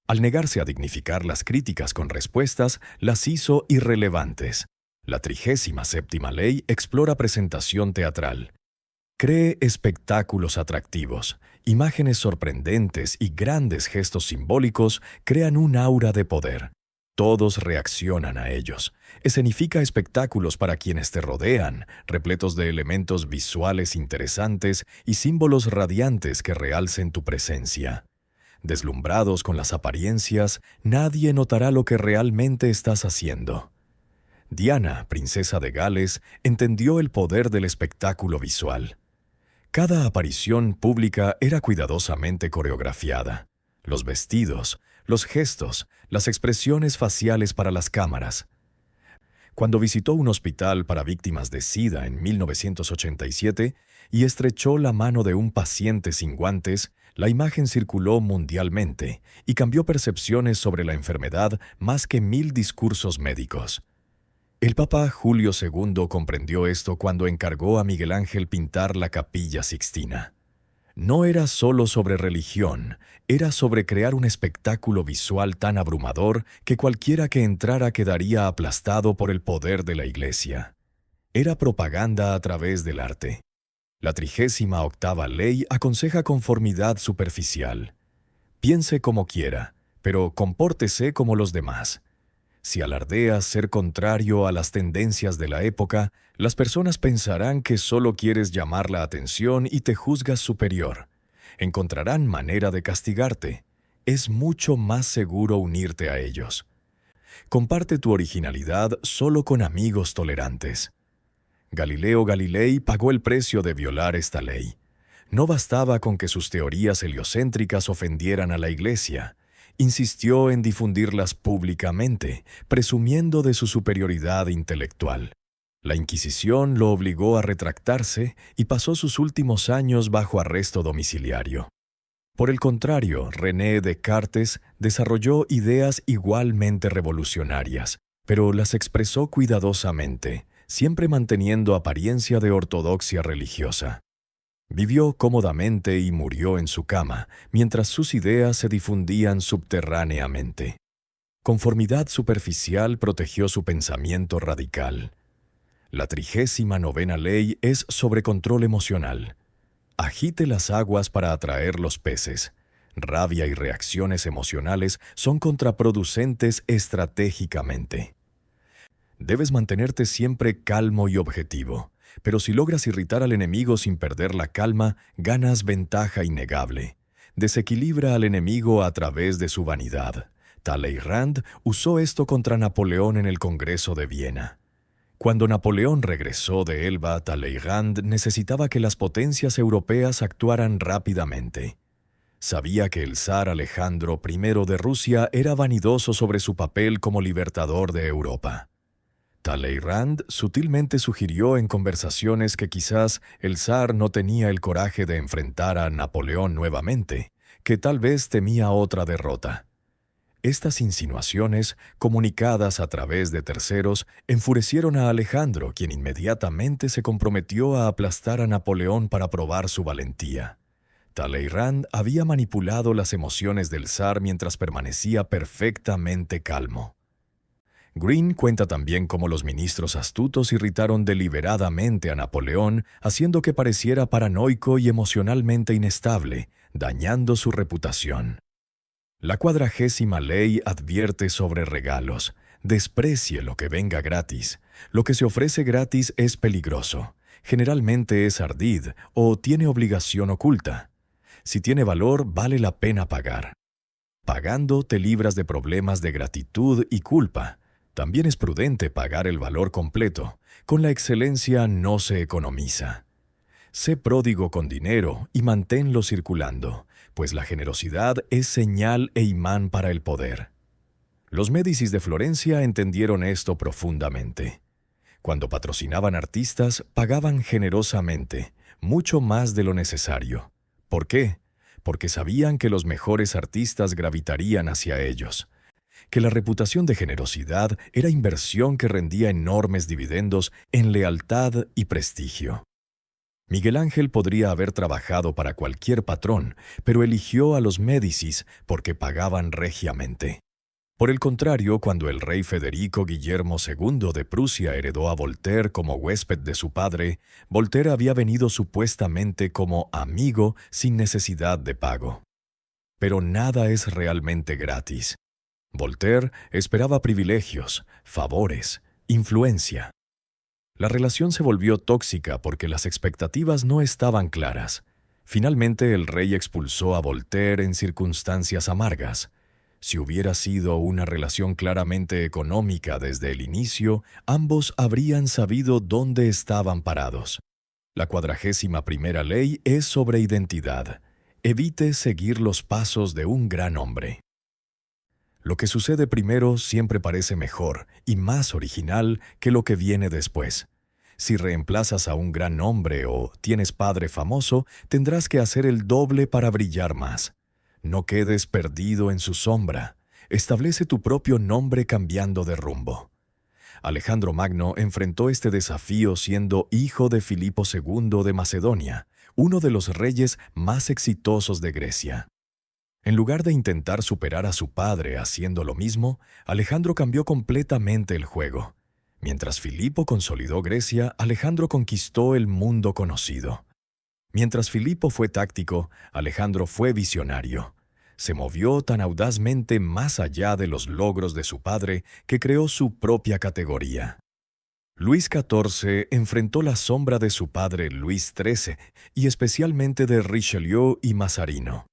Al negarse a dignificar las críticas con respuestas, las hizo irrelevantes. La 37ª ley explora presentación teatral. Cree espectáculos atractivos, imágenes sorprendentes y grandes gestos simbólicos crean un aura de poder. Todos reaccionan a ellos. Escenifica espectáculos para quienes te rodean, repletos de elementos visuales interesantes y símbolos radiantes que realcen tu presencia. Deslumbrados con las apariencias, nadie notará lo que realmente estás haciendo. Diana, princesa de Gales, entendió el poder del espectáculo visual. Cada aparición pública era cuidadosamente coreografiada. Los vestidos, los gestos, las expresiones faciales para las cámaras. Cuando visitó un hospital para víctimas de SIDA en 1987 y estrechó la mano de un paciente sin guantes, la imagen circuló mundialmente y cambió percepciones sobre la enfermedad más que 1000 discursos médicos. El Papa Julio II comprendió esto cuando encargó a Miguel Ángel pintar la Capilla Sixtina. No era solo sobre religión, era sobre crear un espectáculo visual tan abrumador que cualquiera que entrara quedaría aplastado por el poder de la Iglesia. Era propaganda a través del arte. La 38ª ley aconseja conformidad superficial. Piense como quiera, pero compórtese como los demás. Si alardeas ser contrario a las tendencias de la época, las personas pensarán que solo quieres llamar la atención y te juzgas superior. Encontrarán manera de castigarte. Es mucho más seguro unirte a ellos. Comparte tu originalidad solo con amigos tolerantes. Galileo Galilei pagó el precio de violar esta ley. No bastaba con que sus teorías heliocéntricas ofendieran a la Iglesia. Insistió en difundirlas públicamente, presumiendo de su superioridad intelectual. La Inquisición lo obligó a retractarse y pasó sus últimos años bajo arresto domiciliario. Por el contrario, René Descartes desarrolló ideas igualmente revolucionarias, pero las expresó cuidadosamente, siempre manteniendo apariencia de ortodoxia religiosa. Vivió cómodamente y murió en su cama, mientras sus ideas se difundían subterráneamente. Conformidad superficial protegió su pensamiento radical. La 39ª ley es sobre control emocional. Agite las aguas para atraer los peces. Rabia y reacciones emocionales son contraproducentes estratégicamente. Debes mantenerte siempre calmo y objetivo, pero si logras irritar al enemigo sin perder la calma, ganas ventaja innegable. Desequilibra al enemigo a través de su vanidad. Talleyrand usó esto contra Napoleón en el Congreso de Viena. Cuando Napoleón regresó de Elba, Talleyrand necesitaba que las potencias europeas actuaran rápidamente. Sabía que el zar Alejandro I de Rusia era vanidoso sobre su papel como libertador de Europa. Talleyrand sutilmente sugirió en conversaciones que quizás el zar no tenía el coraje de enfrentar a Napoleón nuevamente, que tal vez temía otra derrota. Estas insinuaciones, comunicadas a través de terceros, enfurecieron a Alejandro, quien inmediatamente se comprometió a aplastar a Napoleón para probar su valentía. Talleyrand había manipulado las emociones del zar mientras permanecía perfectamente calmo. Green cuenta también cómo los ministros astutos irritaron deliberadamente a Napoleón, haciendo que pareciera paranoico y emocionalmente inestable, dañando su reputación. La 40ª ley advierte sobre regalos. Desprecie lo que venga gratis. Lo que se ofrece gratis es peligroso. Generalmente es ardid o tiene obligación oculta. Si tiene valor, vale la pena pagar. Pagando te libras de problemas de gratitud y culpa. También es prudente pagar el valor completo. Con la excelencia no se economiza. Sé pródigo con dinero y manténlo circulando, pues la generosidad es señal e imán para el poder. Los Médicis de Florencia entendieron esto profundamente. Cuando patrocinaban artistas, pagaban generosamente, mucho más de lo necesario. ¿Por qué? Porque sabían que los mejores artistas gravitarían hacia ellos, que la reputación de generosidad era inversión que rendía enormes dividendos en lealtad y prestigio. Miguel Ángel podría haber trabajado para cualquier patrón, pero eligió a los Médicis porque pagaban regiamente. Por el contrario, cuando el rey Federico Guillermo II de Prusia heredó a Voltaire como huésped de su padre, Voltaire había venido supuestamente como amigo sin necesidad de pago. Pero nada es realmente gratis. Voltaire esperaba privilegios, favores, influencia. La relación se volvió tóxica porque las expectativas no estaban claras. Finalmente el rey expulsó a Voltaire en circunstancias amargas. Si hubiera sido una relación claramente económica desde el inicio, ambos habrían sabido dónde estaban parados. La 41ª ley es sobre identidad. Evite seguir los pasos de un gran hombre. Lo que sucede primero siempre parece mejor y más original que lo que viene después. Si reemplazas a un gran hombre o tienes padre famoso, tendrás que hacer el doble para brillar más. No quedes perdido en su sombra. Establece tu propio nombre cambiando de rumbo. Alejandro Magno enfrentó este desafío siendo hijo de Filipo II de Macedonia, uno de los reyes más exitosos de Grecia. En lugar de intentar superar a su padre haciendo lo mismo, Alejandro cambió completamente el juego. Mientras Filipo consolidó Grecia, Alejandro conquistó el mundo conocido. Mientras Filipo fue táctico, Alejandro fue visionario. Se movió tan audazmente más allá de los logros de su padre que creó su propia categoría. Luis XIV enfrentó la sombra de su padre Luis XIII y especialmente de Richelieu y Mazarino.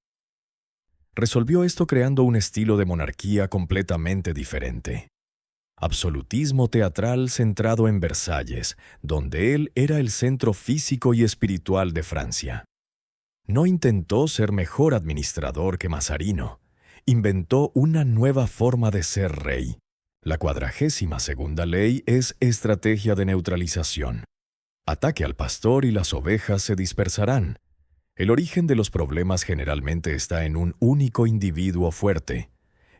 Resolvió esto creando un estilo de monarquía completamente diferente. Absolutismo teatral centrado en Versalles, donde él era el centro físico y espiritual de Francia. No intentó ser mejor administrador que Mazarino. Inventó una nueva forma de ser rey. La 42ª ley es estrategia de neutralización. Ataque al pastor y las ovejas se dispersarán. El origen de los problemas generalmente está en un único individuo fuerte.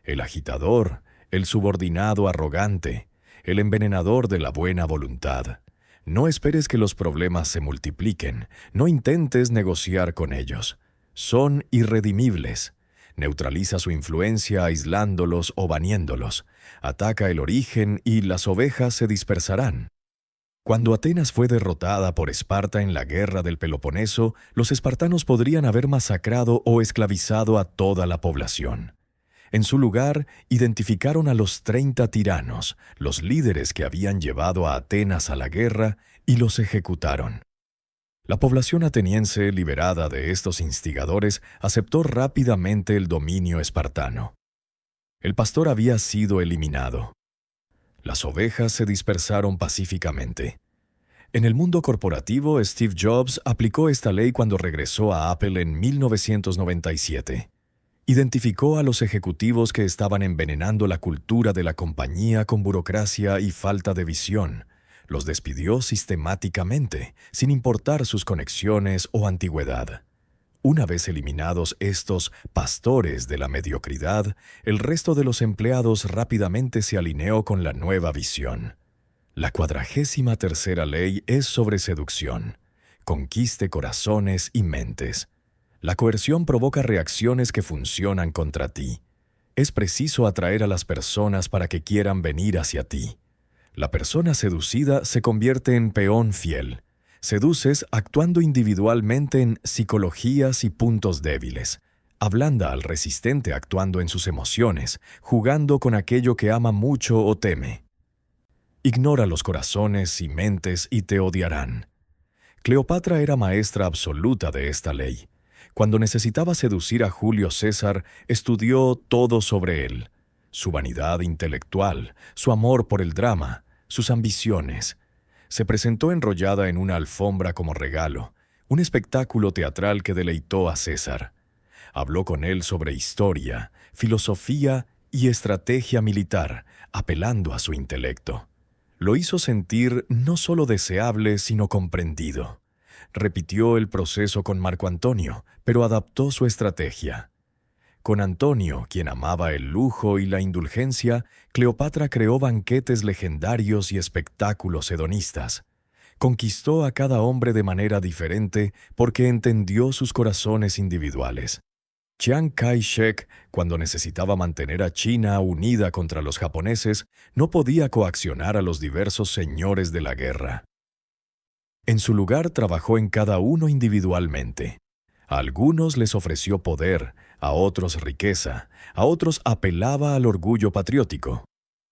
El agitador, el subordinado arrogante, el envenenador de la buena voluntad. No esperes que los problemas se multipliquen. No intentes negociar con ellos. Son irredimibles. Neutraliza su influencia aislándolos o baniéndolos. Ataca el origen y las ovejas se dispersarán. Cuando Atenas fue derrotada por Esparta en la guerra del Peloponeso, los espartanos podrían haber masacrado o esclavizado a toda la población. En su lugar, identificaron a los 30 tiranos, los líderes que habían llevado a Atenas a la guerra, y los ejecutaron. La población ateniense, liberada de estos instigadores, aceptó rápidamente el dominio espartano. El pastor había sido eliminado. Las ovejas se dispersaron pacíficamente. En el mundo corporativo, Steve Jobs aplicó esta ley cuando regresó a Apple en 1997. Identificó a los ejecutivos que estaban envenenando la cultura de la compañía con burocracia y falta de visión. Los despidió sistemáticamente, sin importar sus conexiones o antigüedad. Una vez eliminados estos pastores de la mediocridad, el resto de los empleados rápidamente se alineó con la nueva visión. La 43ª ley es sobre seducción. Conquiste corazones y mentes. La coerción provoca reacciones que funcionan contra ti. Es preciso atraer a las personas para que quieran venir hacia ti. La persona seducida se convierte en peón fiel. Seduces actuando individualmente en psicologías y puntos débiles. Ablanda al resistente actuando en sus emociones, jugando con aquello que ama mucho o teme. Ignora los corazones y mentes y te odiarán. Cleopatra era maestra absoluta de esta ley. Cuando necesitaba seducir a Julio César, estudió todo sobre él. Su vanidad intelectual, su amor por el drama, sus ambiciones. Se presentó enrollada en una alfombra como regalo, un espectáculo teatral que deleitó a César. Habló con él sobre historia, filosofía y estrategia militar, apelando a su intelecto. Lo hizo sentir no solo deseable, sino comprendido. Repitió el proceso con Marco Antonio, pero adaptó su estrategia. Con Antonio, quien amaba el lujo y la indulgencia, Cleopatra creó banquetes legendarios y espectáculos hedonistas. Conquistó a cada hombre de manera diferente porque entendió sus corazones individuales. Chiang Kai-shek, cuando necesitaba mantener a China unida contra los japoneses, no podía coaccionar a los diversos señores de la guerra. En su lugar trabajó en cada uno individualmente. A algunos les ofreció poder, a otros riqueza, a otros apelaba al orgullo patriótico.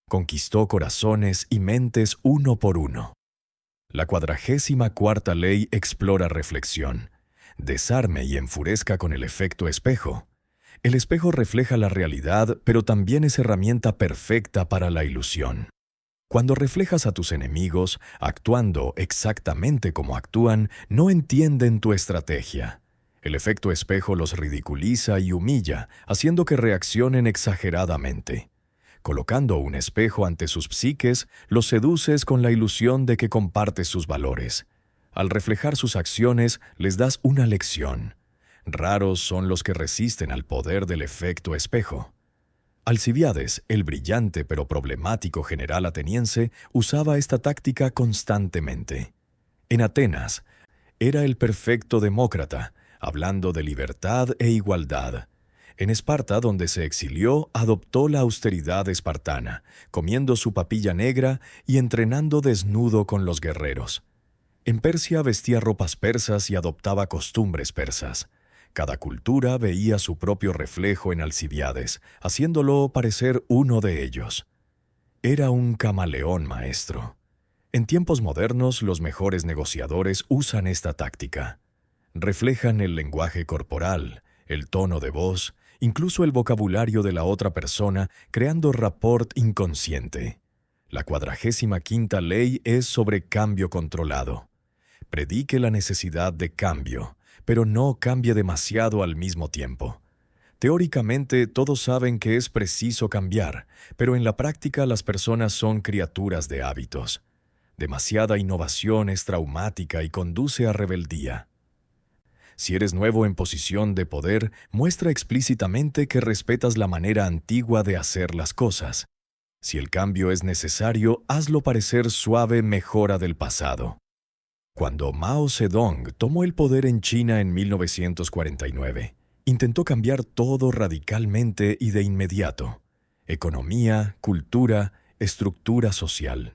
Conquistó corazones y mentes uno por uno. La 44ª ley explora reflexión. Desarme y enfurezca con el efecto espejo. El espejo refleja la realidad, pero también es herramienta perfecta para la ilusión. Cuando reflejas a tus enemigos, actuando exactamente como actúan, no entienden tu estrategia. El efecto espejo los ridiculiza y humilla, haciendo que reaccionen exageradamente. Colocando un espejo ante sus psiques, los seduces con la ilusión de que compartes sus valores. Al reflejar sus acciones, les das una lección. Raros son los que resisten al poder del efecto espejo. Alcibíades, el brillante pero problemático general ateniense, usaba esta táctica constantemente. En Atenas, era el perfecto demócrata, hablando de libertad e igualdad. En Esparta, donde se exilió, adoptó la austeridad espartana, comiendo su papilla negra y entrenando desnudo con los guerreros. En Persia vestía ropas persas y adoptaba costumbres persas. Cada cultura veía su propio reflejo en Alcibíades, haciéndolo parecer uno de ellos. Era un camaleón maestro. En tiempos modernos, los mejores negociadores usan esta táctica. Reflejan el lenguaje corporal, el tono de voz, incluso el vocabulario de la otra persona, creando rapport inconsciente. La 45ª ley es sobre cambio controlado. Predique la necesidad de cambio, pero no cambie demasiado al mismo tiempo. Teóricamente, todos saben que es preciso cambiar, pero en la práctica las personas son criaturas de hábitos. Demasiada innovación es traumática y conduce a rebeldía. Si eres nuevo en posición de poder, muestra explícitamente que respetas la manera antigua de hacer las cosas. Si el cambio es necesario, hazlo parecer suave mejora del pasado. Cuando Mao Zedong tomó el poder en China en 1949, intentó cambiar todo radicalmente y de inmediato: economía, cultura, estructura social.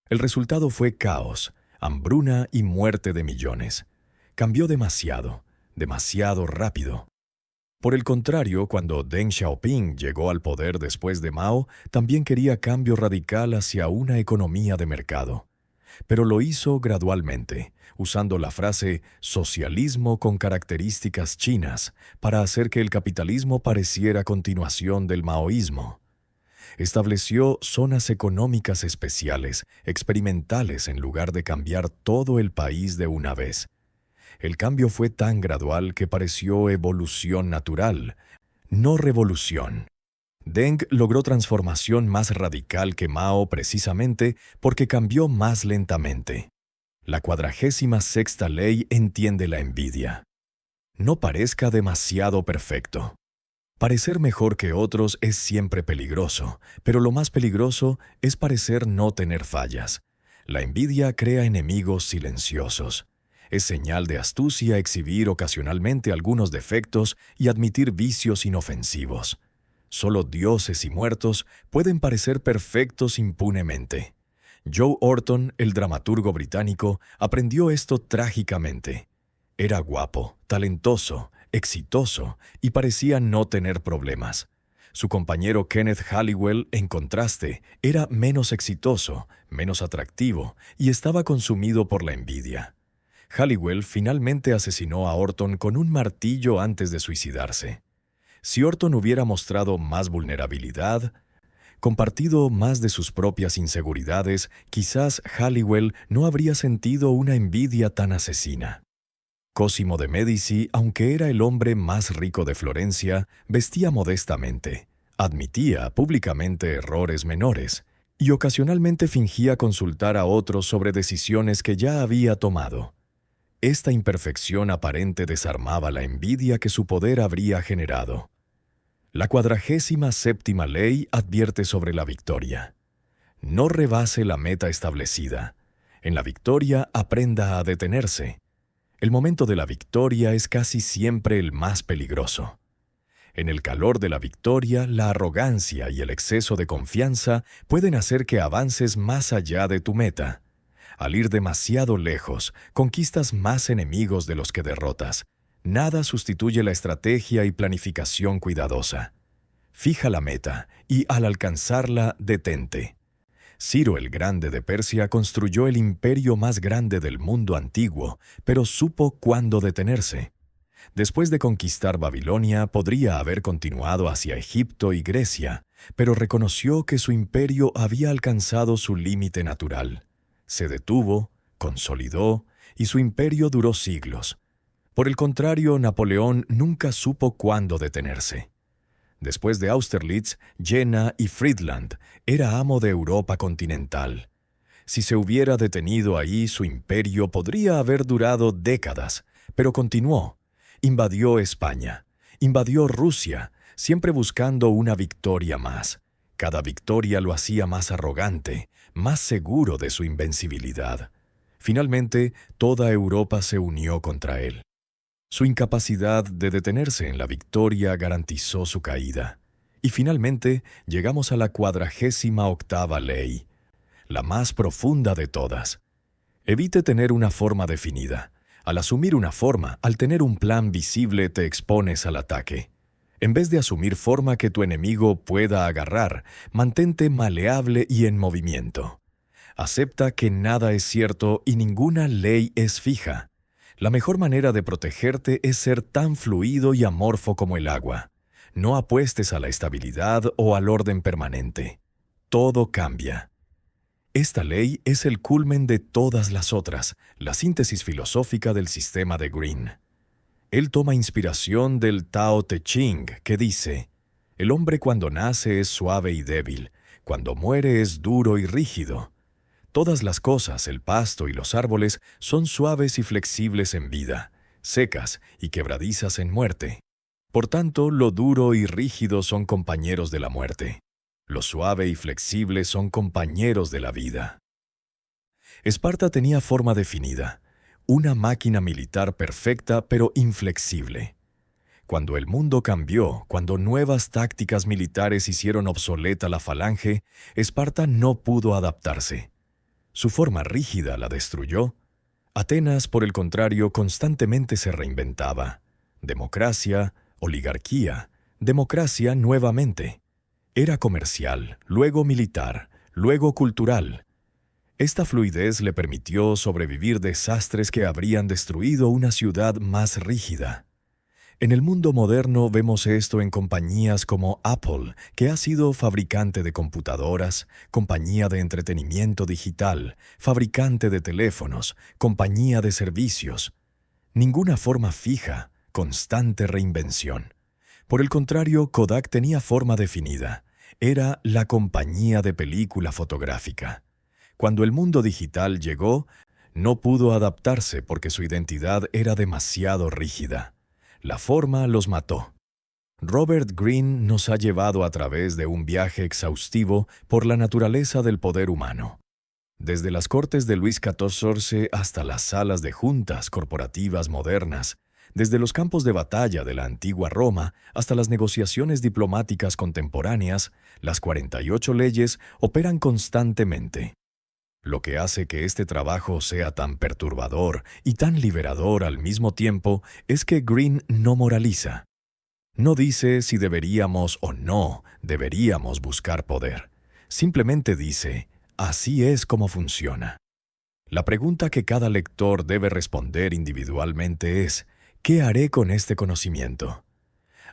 El resultado fue caos, hambruna y muerte de millones. Cambió demasiado, demasiado rápido. Por el contrario, cuando Deng Xiaoping llegó al poder después de Mao, también quería cambio radical hacia una economía de mercado. Pero lo hizo gradualmente, usando la frase socialismo con características chinas para hacer que el capitalismo pareciera continuación del maoísmo. Estableció zonas económicas especiales, experimentales, en lugar de cambiar todo el país de una vez. El cambio fue tan gradual que pareció evolución natural, no revolución. Deng logró transformación más radical que Mao precisamente porque cambió más lentamente. La 46ª ley entiende la envidia. No parezca demasiado perfecto. Parecer mejor que otros es siempre peligroso, pero lo más peligroso es parecer no tener fallas. La envidia crea enemigos silenciosos. Es señal de astucia exhibir ocasionalmente algunos defectos y admitir vicios inofensivos. Solo dioses y muertos pueden parecer perfectos impunemente. Joe Orton, el dramaturgo británico, aprendió esto trágicamente. Era guapo, talentoso, exitoso y parecía no tener problemas. Su compañero Kenneth Halliwell, en contraste, era menos exitoso, menos atractivo y estaba consumido por la envidia. Halliwell finalmente asesinó a Orton con un martillo antes de suicidarse. Si Orton hubiera mostrado más vulnerabilidad, compartido más de sus propias inseguridades, quizás Halliwell no habría sentido una envidia tan asesina. Cosimo de Medici, aunque era el hombre más rico de Florencia, vestía modestamente, admitía públicamente errores menores y ocasionalmente fingía consultar a otros sobre decisiones que ya había tomado. Esta imperfección aparente desarmaba la envidia que su poder habría generado. La 47ª ley advierte sobre la victoria. No rebase la meta establecida. En la victoria aprenda a detenerse. El momento de la victoria es casi siempre el más peligroso. En el calor de la victoria, la arrogancia y el exceso de confianza pueden hacer que avances más allá de tu meta. Al ir demasiado lejos, conquistas más enemigos de los que derrotas. Nada sustituye la estrategia y planificación cuidadosa. Fija la meta y, al alcanzarla, detente. Ciro el Grande de Persia construyó el imperio más grande del mundo antiguo, pero supo cuándo detenerse. Después de conquistar Babilonia, podría haber continuado hacia Egipto y Grecia, pero reconoció que su imperio había alcanzado su límite natural. Se detuvo, consolidó, y su imperio duró siglos. Por el contrario, Napoleón nunca supo cuándo detenerse. Después de Austerlitz, Jena y Friedland, era amo de Europa continental. Si se hubiera detenido ahí, su imperio podría haber durado décadas, pero continuó. Invadió España, invadió Rusia, siempre buscando una victoria más. Cada victoria lo hacía más arrogante, más seguro de su invencibilidad. Finalmente, toda Europa se unió contra él. Su incapacidad de detenerse en la victoria garantizó su caída. Y finalmente llegamos a la 48ª ley, la más profunda de todas. Evite tener una forma definida. Al asumir una forma, al tener un plan visible, te expones al ataque. En vez de asumir forma que tu enemigo pueda agarrar, mantente maleable y en movimiento. Acepta que nada es cierto y ninguna ley es fija. La mejor manera de protegerte es ser tan fluido y amorfo como el agua. No apuestes a la estabilidad o al orden permanente. Todo cambia. Esta ley es el culmen de todas las otras, la síntesis filosófica del sistema de Green. Él toma inspiración del Tao Te Ching, que dice: el hombre cuando nace es suave y débil, cuando muere es duro y rígido. Todas las cosas, el pasto y los árboles, son suaves y flexibles en vida, secas y quebradizas en muerte. Por tanto, lo duro y rígido son compañeros de la muerte. Lo suave y flexible son compañeros de la vida. Esparta tenía forma definida, una máquina militar perfecta pero inflexible. Cuando el mundo cambió, cuando nuevas tácticas militares hicieron obsoleta la falange, Esparta no pudo adaptarse. Su forma rígida la destruyó. Atenas, por el contrario, constantemente se reinventaba. Democracia, oligarquía, democracia nuevamente. Era comercial, luego militar, luego cultural. Esta fluidez le permitió sobrevivir desastres que habrían destruido una ciudad más rígida. En el mundo moderno vemos esto en compañías como Apple, que ha sido fabricante de computadoras, compañía de entretenimiento digital, fabricante de teléfonos, compañía de servicios. Ninguna forma fija, constante reinvención. Por el contrario, Kodak tenía forma definida. Era la compañía de película fotográfica. Cuando el mundo digital llegó, no pudo adaptarse porque su identidad era demasiado rígida. La forma los mató. Robert Greene nos ha llevado a través de un viaje exhaustivo por la naturaleza del poder humano. Desde las cortes de Luis XIV hasta las salas de juntas corporativas modernas, desde los campos de batalla de la antigua Roma hasta las negociaciones diplomáticas contemporáneas, las 48 leyes operan constantemente. Lo que hace que este trabajo sea tan perturbador y tan liberador al mismo tiempo es que Greene no moraliza. No dice si deberíamos o no deberíamos buscar poder. Simplemente dice, así es como funciona. La pregunta que cada lector debe responder individualmente es, ¿qué haré con este conocimiento?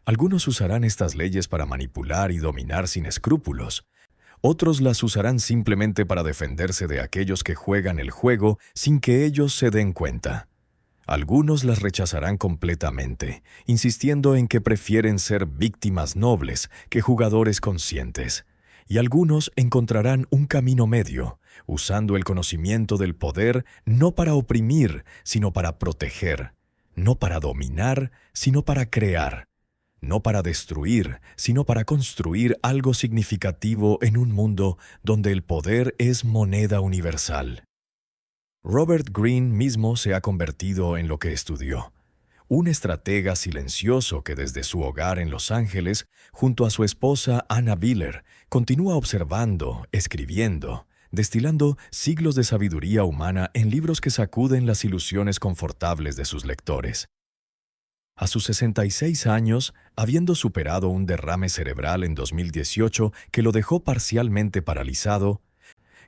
Algunos usarán estas leyes para manipular y dominar sin escrúpulos. Otros las usarán simplemente para defenderse de aquellos que juegan el juego sin que ellos se den cuenta. Algunos las rechazarán completamente, insistiendo en que prefieren ser víctimas nobles que jugadores conscientes. Y algunos encontrarán un camino medio, usando el conocimiento del poder no para oprimir, sino para proteger, no para dominar, sino para crear. No para destruir, sino para construir algo significativo en un mundo donde el poder es moneda universal. Robert Greene mismo se ha convertido en lo que estudió. Un estratega silencioso que desde su hogar en Los Ángeles, junto a su esposa Anna Biller, continúa observando, escribiendo, destilando siglos de sabiduría humana en libros que sacuden las ilusiones confortables de sus lectores. A sus 66 años, habiendo superado un derrame cerebral en 2018 que lo dejó parcialmente paralizado,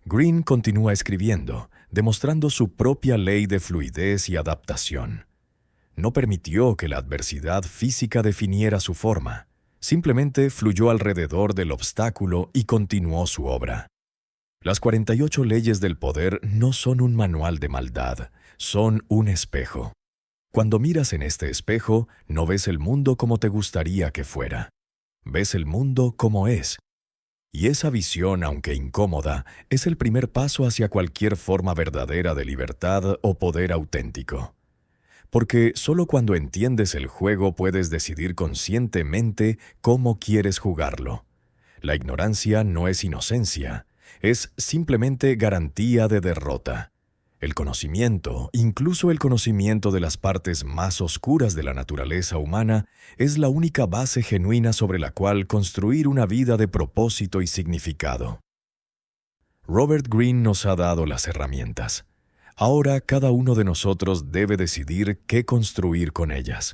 Greene continúa escribiendo, demostrando su propia ley de fluidez y adaptación. No permitió que la adversidad física definiera su forma, simplemente fluyó alrededor del obstáculo y continuó su obra. Las 48 leyes del poder no son un manual de maldad, son un espejo. Cuando miras en este espejo, no ves el mundo como te gustaría que fuera. Ves el mundo como es. Y esa visión, aunque incómoda, es el primer paso hacia cualquier forma verdadera de libertad o poder auténtico. Porque solo cuando entiendes el juego puedes decidir conscientemente cómo quieres jugarlo. La ignorancia no es inocencia, es simplemente garantía de derrota. El conocimiento, incluso el conocimiento de las partes más oscuras de la naturaleza humana, es la única base genuina sobre la cual construir una vida de propósito y significado. Robert Greene nos ha dado las herramientas. Ahora cada uno de nosotros debe decidir qué construir con ellas.